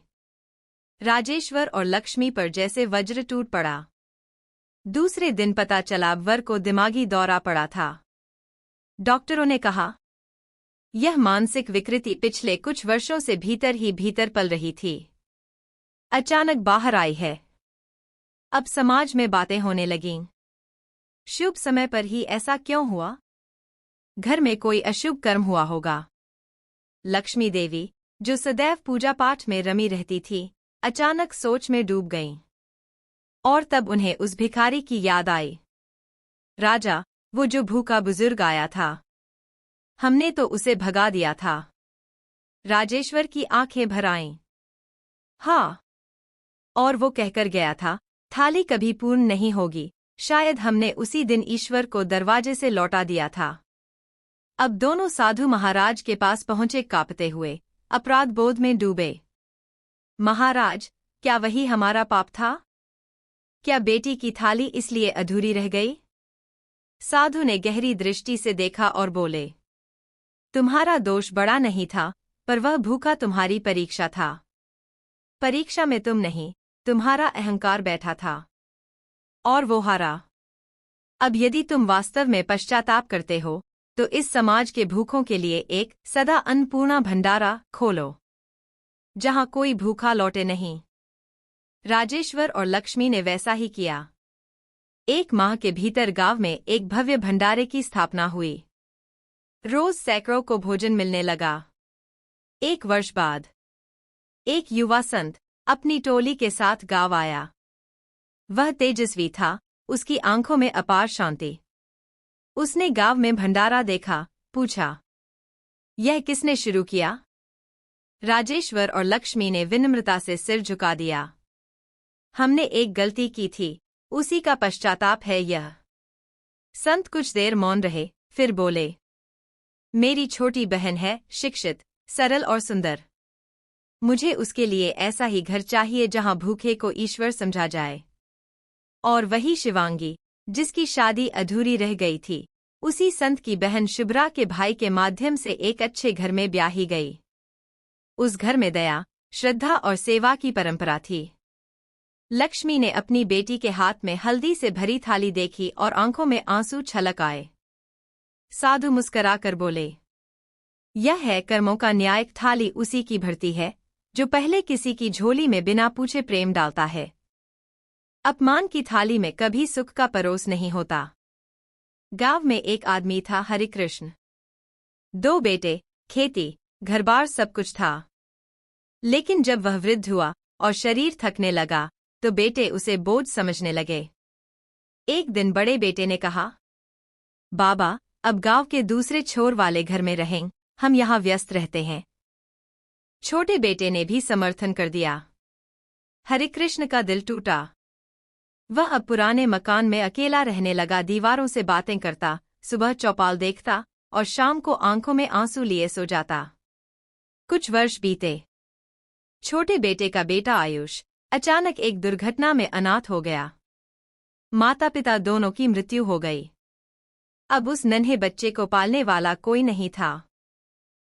राजेश्वर और लक्ष्मी पर जैसे वज्र टूट पड़ा। दूसरे दिन पता चला वर को दिमागी दौरा पड़ा था। डॉक्टरों ने कहा, यह मानसिक विकृति पिछले कुछ वर्षों से भीतर ही भीतर पल रही थी, अचानक बाहर आई है। अब समाज में बातें होने लगीं। शुभ समय पर ही ऐसा क्यों हुआ? घर में कोई अशुभ कर्म हुआ होगा। लक्ष्मी देवी, जो सदैव पूजा पाठ में रमी रहती थी, अचानक सोच में डूब गईं। और तब उन्हें उस भिखारी की याद आई। राजा, वो जो भूखा बुजुर्ग आया था, हमने तो उसे भगा दिया था। राजेश्वर की आंखें भर आईं। हाँ, और वो कहकर गया था, थाली कभी पूर्ण नहीं होगी। शायद हमने उसी दिन ईश्वर को दरवाजे से लौटा दिया था। अब दोनों साधु महाराज के पास पहुंचे कांपते हुए, अपराध बोध में डूबे। महाराज, क्या वही हमारा पाप था? क्या बेटी की थाली इसलिए अधूरी रह गई? साधु ने गहरी दृष्टि से देखा और बोले, तुम्हारा दोष बड़ा नहीं था, पर वह भूखा तुम्हारी परीक्षा था। परीक्षा में तुम नहीं, तुम्हारा अहंकार बैठा था, और वो हारा। अब यदि तुम वास्तव में पश्चाताप करते हो, तो इस समाज के भूखों के लिए एक सदा अन्नपूर्णा भंडारा खोलो, जहां कोई भूखा लौटे नहीं। राजेश्वर और लक्ष्मी ने वैसा ही किया। 1 माह के भीतर गांव में एक भव्य भंडारे की स्थापना हुई। रोज सैकड़ों को भोजन मिलने लगा। 1 वर्ष बाद एक युवा संत अपनी टोली के साथ गांव आया। वह तेजस्वी था, उसकी आंखों में अपार शांति। उसने गांव में भंडारा देखा, पूछा, यह किसने शुरू किया? राजेश्वर और लक्ष्मी ने विनम्रता से सिर झुका दिया। हमने एक गलती की थी, उसी का पश्चाताप है यह। संत कुछ देर मौन रहे, फिर बोले, मेरी छोटी बहन है, शिक्षित, सरल और सुंदर। मुझे उसके लिए ऐसा ही घर चाहिए जहां भूखे को ईश्वर समझा जाए। और वही शिवांगी, जिसकी शादी अधूरी रह गई थी, उसी संत की बहन शुभ्रा के भाई के माध्यम से एक अच्छे घर में ब्याही गई। उस घर में दया, श्रद्धा और सेवा की परंपरा थी। लक्ष्मी ने अपनी बेटी के हाथ में हल्दी से भरी थाली देखी और आंखों में आंसू छलक आए। साधु मुस्कराकर बोले, यह है कर्मों का न्याय। थाली उसी की भरती है जो पहले किसी की झोली में बिना पूछे प्रेम डालता है। अपमान की थाली में कभी सुख का परोस नहीं होता। गांव में एक आदमी था, हरिकृष्ण। 2 बेटे, खेती, घरबार सब कुछ था। लेकिन जब वह वृद्ध हुआ और शरीर थकने लगा, तो बेटे उसे बोझ समझने लगे। एक दिन बड़े बेटे ने कहा, बाबा, अब गांव के दूसरे छोर वाले घर में रहें, हम यहाँ व्यस्त रहते हैं। छोटे बेटे ने भी समर्थन कर दिया। हरिकृष्ण का दिल टूटा। वह अब पुराने मकान में अकेला रहने लगा, दीवारों से बातें करता, सुबह चौपाल देखता और शाम को आंखों में आंसू लिए सो जाता। कुछ वर्ष बीते। छोटे बेटे का बेटा आयुष अचानक एक दुर्घटना में अनाथ हो गया। माता पिता दोनों की मृत्यु हो गई। अब उस नन्हे बच्चे को पालने वाला कोई नहीं था।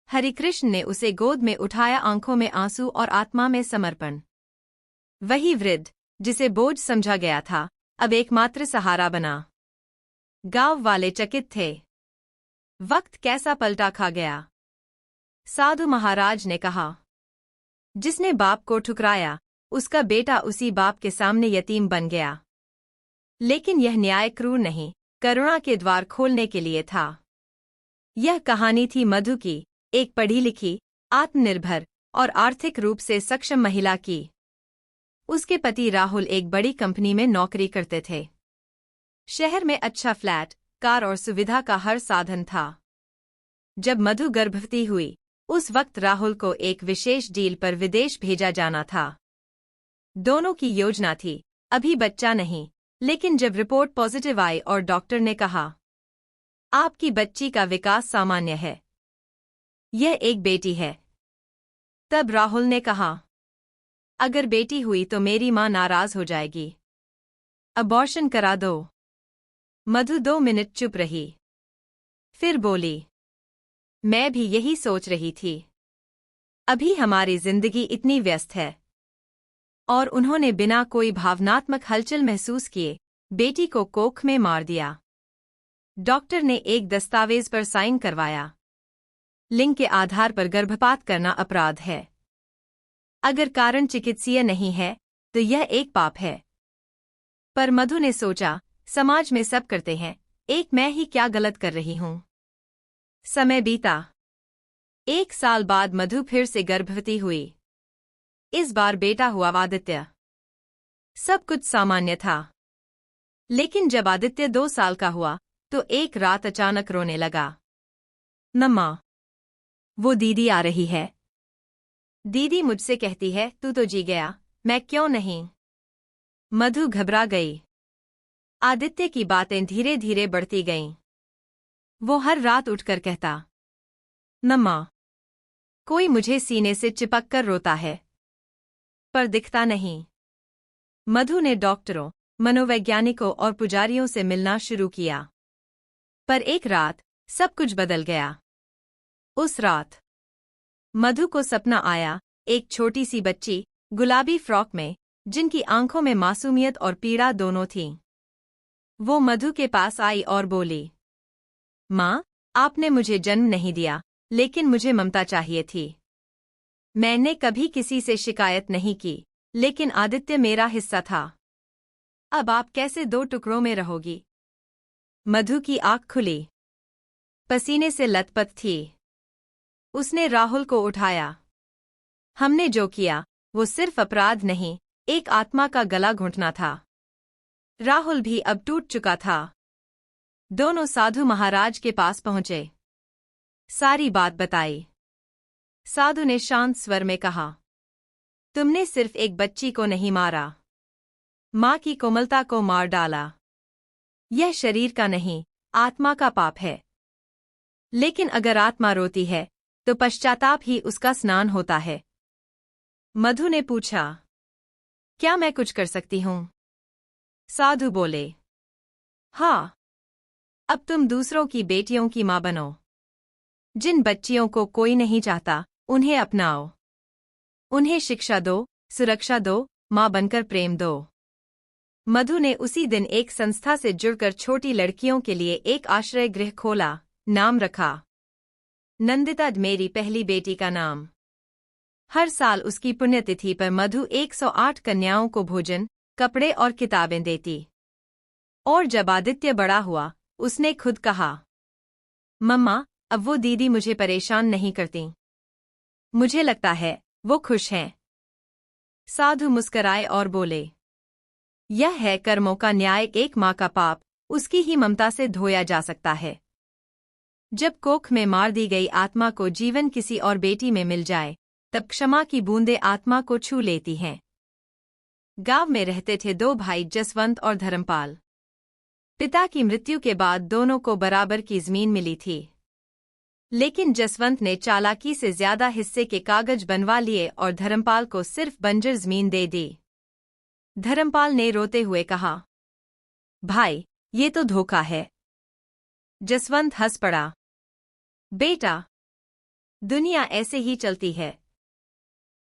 हरिकृष्ण ने उसे गोद में उठाया, आंखों में आंसू और आत्मा में समर्पण। वही वृद्ध, जिसे बोझ समझा गया था, अब एकमात्र सहारा बना। गांव वाले चकित थे। वक्त कैसा पलटा खा गया। साधु महाराज ने कहा, जिसने बाप को ठुकराया, उसका बेटा उसी बाप के सामने यतीम बन गया। लेकिन यह न्याय क्रूर नहीं, करुणा के द्वार खोलने के लिए था। यह कहानी थी मधु की, एक पढ़ी लिखी, आत्मनिर्भर और आर्थिक रूप से सक्षम महिला की। उसके पति राहुल एक बड़ी कंपनी में नौकरी करते थे। शहर में अच्छा फ्लैट, कार और सुविधा का हर साधन था। जब मधु गर्भवती हुई, उस वक्त राहुल को एक विशेष डील पर विदेश भेजा जाना था। दोनों की योजना थी, अभी बच्चा नहीं, लेकिन जब रिपोर्ट पॉजिटिव आई और डॉक्टर ने कहा, आपकी बच्ची का विकास सामान्य है, यह एक बेटी है, तब राहुल ने कहा, अगर बेटी हुई तो मेरी मां नाराज हो जाएगी, अबॉर्शन करा दो। मधु 2 मिनट चुप रही, फिर बोली, मैं भी यही सोच रही थी। अभी हमारी जिंदगी इतनी व्यस्त है। और उन्होंने बिना कोई भावनात्मक हलचल महसूस किए बेटी को कोख में मार दिया। डॉक्टर ने एक दस्तावेज पर साइन करवाया। लिंग के आधार पर गर्भपात करना अपराध है। अगर कारण चिकित्सीय नहीं है तो यह एक पाप है। पर मधु ने सोचा, समाज में सब करते हैं, एक मैं ही क्या गलत कर रही हूं। समय बीता। 1 साल बाद मधु फिर से गर्भवती हुई। इस बार बेटा हुआ आदित्य। सब कुछ सामान्य था। लेकिन जब आदित्य 2 साल का हुआ तो एक रात अचानक रोने लगा। मम्मा, वो दीदी आ रही है। दीदी मुझसे कहती है तू तो जी गया, मैं क्यों नहीं। मधु घबरा गई। आदित्य की बातें धीरे धीरे बढ़ती गईं। वो हर रात उठकर कहता, मम्मा, कोई मुझे सीने से चिपक कर रोता है, पर दिखता नहीं। मधु ने डॉक्टरों, मनोवैज्ञानिकों और पुजारियों से मिलना शुरू किया। पर एक रात सब कुछ बदल गया। उस रात मधु को सपना आया, एक छोटी सी बच्ची गुलाबी फ्रॉक में, जिनकी आंखों में मासूमियत और पीड़ा दोनों थीं। वो मधु के पास आई और बोली, माँ, आपने मुझे जन्म नहीं दिया, लेकिन मुझे ममता चाहिए थी। मैंने कभी किसी से शिकायत नहीं की, लेकिन आदित्य मेरा हिस्सा था। अब आप कैसे 2 टुकड़ों में रहोगी? मधु की आँख खुली, पसीने से लथपथ थी। उसने राहुल को उठाया। हमने जो किया वो सिर्फ अपराध नहीं, एक आत्मा का गला घुंटना था। राहुल भी अब टूट चुका था। दोनों साधु महाराज के पास पहुंचे। सारी बात बताई। साधु ने शांत स्वर में कहा, तुमने सिर्फ एक बच्ची को नहीं मारा, माँ की कोमलता को मार डाला। यह शरीर का नहीं, आत्मा का पाप है। लेकिन अगर आत्मा रोती है तो पश्चाताप ही उसका स्नान होता है। मधु ने पूछा, क्या मैं कुछ कर सकती हूँ? साधु बोले, हाँ, अब तुम दूसरों की बेटियों की माँ बनो। जिन बच्चियों को कोई नहीं चाहता, उन्हें अपनाओ। उन्हें शिक्षा दो, सुरक्षा दो, माँ बनकर प्रेम दो। मधु ने उसी दिन एक संस्था से जुड़कर छोटी लड़कियों के लिए एक आश्रय गृह खोला। नाम रखा नंदिता, मेरी पहली बेटी का नाम। हर साल उसकी पुण्यतिथि पर मधु 108 कन्याओं को भोजन, कपड़े और किताबें देती। और जब आदित्य बड़ा हुआ, उसने खुद कहा, मम्मा, अब वो दीदी मुझे परेशान नहीं करती। मुझे लगता है वो खुश हैं। साधु मुस्कराए और बोले, यह है कर्मों का न्याय। एक माँ का पाप उसकी ही ममता से धोया जा सकता है। जब कोख में मार दी गई आत्मा को जीवन किसी और बेटी में मिल जाए, तब क्षमा की बूंदें आत्मा को छू लेती हैं। गांव में रहते थे 2 भाई, जसवंत और धर्मपाल। पिता की मृत्यु के बाद दोनों को बराबर की जमीन मिली थी। लेकिन जसवंत ने चालाकी से ज्यादा हिस्से के कागज बनवा लिए और धर्मपाल को सिर्फ बंजर जमीन दे दी। धर्मपाल ने रोते हुए कहा, भाई, ये तो धोखा है। जसवंत हंस पड़ा, बेटा, दुनिया ऐसे ही चलती है।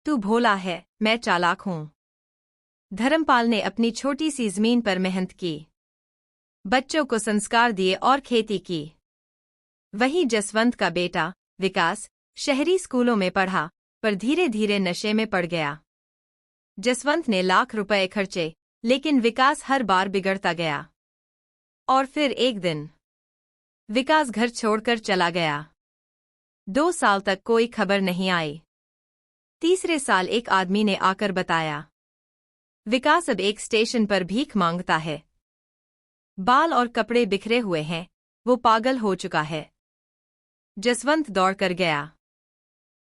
तू भोला है, मैं चालाक हूं। धर्मपाल ने अपनी छोटी सी जमीन पर मेहनत की, बच्चों को संस्कार दिए और खेती की। वहीं जसवंत का बेटा विकास शहरी स्कूलों में पढ़ा, पर धीरे धीरे नशे में पड़ गया। जसवंत ने लाख रुपए खर्चे, लेकिन विकास हर बार बिगड़ता गया। और फिर एक दिन विकास घर छोड़कर चला गया। 2 साल तक कोई खबर नहीं आई। तीसरे साल एक आदमी ने आकर बताया, विकास अब एक स्टेशन पर भीख मांगता है। बाल और कपड़े बिखरे हुए हैं, वो पागल हो चुका है। जसवंत दौड़कर गया,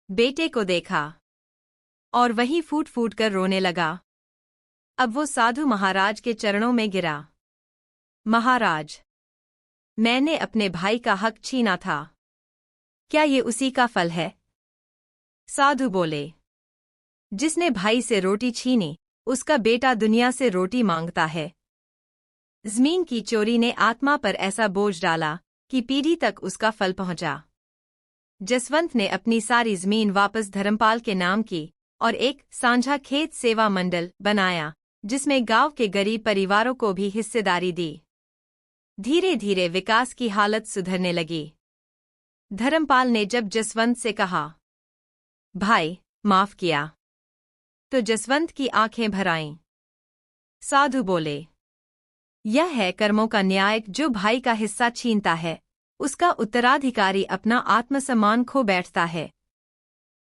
बेटे को देखा और वहीं फूट फूट कर रोने लगा। अब वो साधु महाराज के चरणों में गिरा। महाराज, मैंने अपने भाई का हक छीना था, क्या ये उसी का फल है? साधु बोले, जिसने भाई से रोटी छीनी, उसका बेटा दुनिया से रोटी मांगता है। जमीन की चोरी ने आत्मा पर ऐसा बोझ डाला कि पीढ़ी तक उसका फल पहुंचा। जसवंत ने अपनी सारी जमीन वापस धर्मपाल के नाम की और एक साझा खेत सेवा मंडल बनाया, जिसमें गांव के गरीब परिवारों को भी हिस्सेदारी दी। धीरे धीरे विकास की हालत सुधरने लगी। धर्मपाल ने जब जसवंत से कहा, भाई, माफ किया, तो जसवंत की आंखें भर आईं। साधु बोले, यह है कर्मों का न्याय। जो भाई का हिस्सा छीनता है, उसका उत्तराधिकारी अपना आत्मसम्मान खो बैठता है,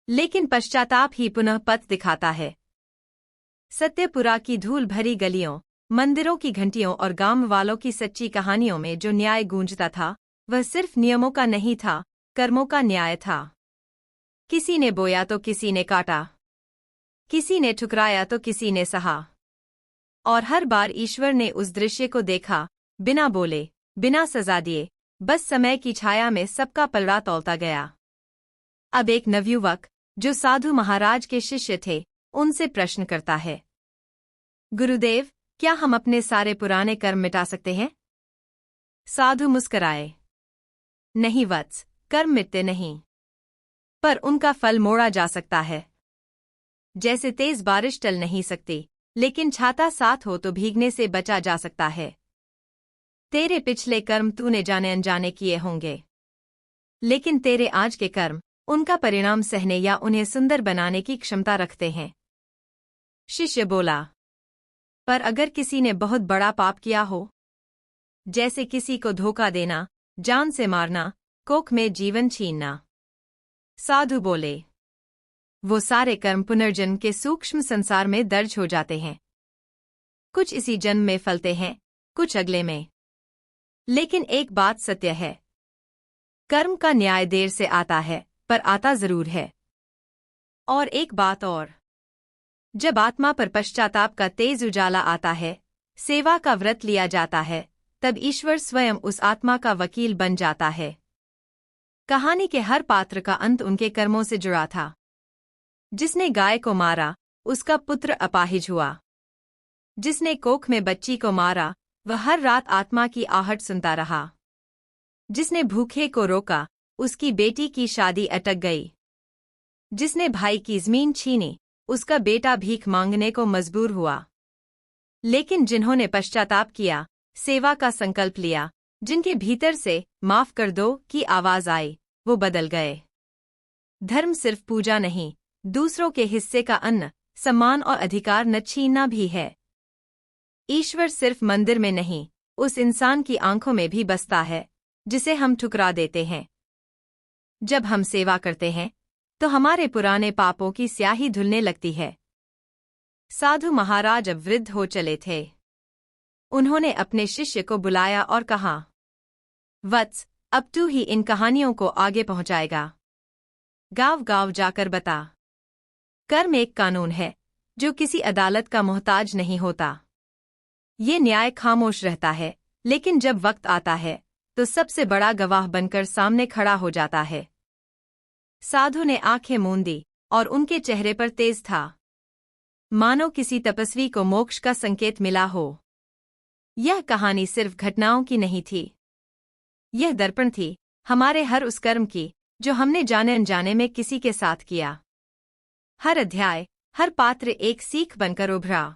लेकिन पश्चाताप ही पुनः पथ दिखाता है। सत्यपुरा की धूल भरी गलियों, मंदिरों की घंटियों और गांव वालों की सच्ची कहानियों में जो न्याय गूंजता था वह सिर्फ नियमों का नहीं था, कर्मों का न्याय था। किसी ने बोया तो किसी ने काटा, किसी ने ठुकराया तो किसी ने सहा, और हर बार ईश्वर ने उस दृश्य को देखा, बिना बोले, बिना सजा दिए, बस समय की छाया में सबका पलड़ा तौलता गया। अब एक नवयुवक, जो साधु महाराज के शिष्य थे, उनसे प्रश्न करता है, गुरुदेव, क्या हम अपने सारे पुराने कर्म मिटा सकते हैं? साधु मुस्कराए, नहीं वत्स, कर्म मिटते नहीं, पर उनका फल मोड़ा जा सकता है। जैसे तेज बारिश टल नहीं सकती, लेकिन छाता साथ हो तो भीगने से बचा जा सकता है। तेरे पिछले कर्म तूने जाने अनजाने किए होंगे, लेकिन तेरे आज के कर्म उनका परिणाम सहने या उन्हें सुंदर बनाने की क्षमता रखते हैं। शिष्य बोला, पर अगर किसी ने बहुत बड़ा पाप किया हो, जैसे किसी को धोखा देना, जान से मारना, कोख में जीवन छीनना। साधु बोले, वो सारे कर्म पुनर्जन्म के सूक्ष्म संसार में दर्ज हो जाते हैं। कुछ इसी जन्म में फलते हैं, कुछ अगले में। लेकिन एक बात सत्य है, कर्म का न्याय देर से आता है, पर आता जरूर है। और एक बात और, जब आत्मा पर पश्चाताप का तेज उजाला आता है, सेवा का व्रत लिया जाता है, तब ईश्वर स्वयं उस आत्मा का वकील बन जाता है। कहानी के हर पात्र का अंत उनके कर्मों से जुड़ा था। जिसने गाय को मारा, उसका पुत्र अपाहिज हुआ। जिसने कोख में बच्ची को मारा, वह हर रात आत्मा की आहट सुनता रहा। जिसने भूखे को रोका, उसकी बेटी की शादी अटक गई। जिसने भाई की जमीन छीनी, उसका बेटा भीख मांगने को मजबूर हुआ। लेकिन जिन्होंने पश्चाताप किया, सेवा का संकल्प लिया, जिनके भीतर से माफ कर दो की आवाज आई, वो बदल गए। धर्म सिर्फ पूजा नहीं, दूसरों के हिस्से का अन्न, सम्मान और अधिकार न छीनना भी है। ईश्वर सिर्फ मंदिर में नहीं, उस इंसान की आंखों में भी बसता है, जिसे हम ठुकरा देते हैं। जब हम सेवा करते हैं, तो हमारे पुराने पापों की स्याही धुलने लगती है। साधु महाराज अब वृद्ध हो चले थे। उन्होंने अपने शिष्य को बुलाया और कहा, वत्स, अब तू ही इन कहानियों को आगे पहुंचाएगा। गांव गांव जाकर बता। कर्म एक कानून है, जो किसी अदालत का मोहताज नहीं होता। ये न्याय खामोश रहता है, लेकिन जब वक्त आता है, तो सबसे बड़ा गवाह बनकर सामने खड़ा हो जाता है। साधु ने आंखें मूंदी, और उनके चेहरे पर तेज था, मानो किसी तपस्वी को मोक्ष का संकेत मिला हो। यह कहानी सिर्फ घटनाओं की नहीं थी। यह दर्पण थी, हमारे हर उस कर्म की, जो हमने जाने अनजाने में किसी के साथ किया। हर अध्याय, हर पात्र एक सीख बनकर उभरा।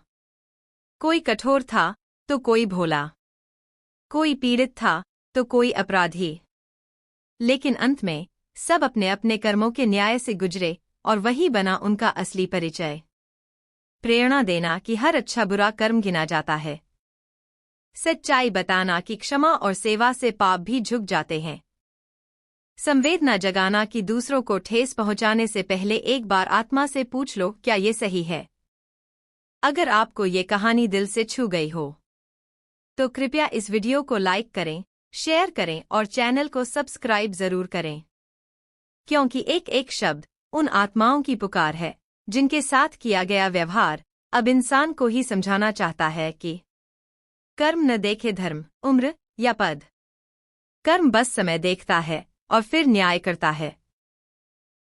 कोई कठोर था, तो कोई भोला। कोई पीड़ित था, तो कोई अपराधी। लेकिन अंत में, सब अपने अपने कर्मों के न्याय से गुजरे, और वही बना उनका असली परिचय। प्रेरणा देना कि हर अच्छा बुरा कर्म गिना जाता है। सच्चाई बताना कि क्षमा और सेवा से पाप भी झुक जाते हैं। संवेदना जगाना कि दूसरों को ठेस पहुंचाने से पहले एक बार आत्मा से पूछ लो, क्या ये सही है? अगर आपको ये कहानी दिल से छू गई हो, तो कृपया इस वीडियो को लाइक करें, शेयर करें और चैनल को सब्सक्राइब जरूर करें। क्योंकि एक एक शब्द उन आत्माओं की पुकार है, जिनके साथ किया गया व्यवहार अब इंसान को ही समझाना चाहता है कि कर्म न देखे धर्म, उम्र या पद। कर्म बस समय देखता है और फिर न्याय करता है।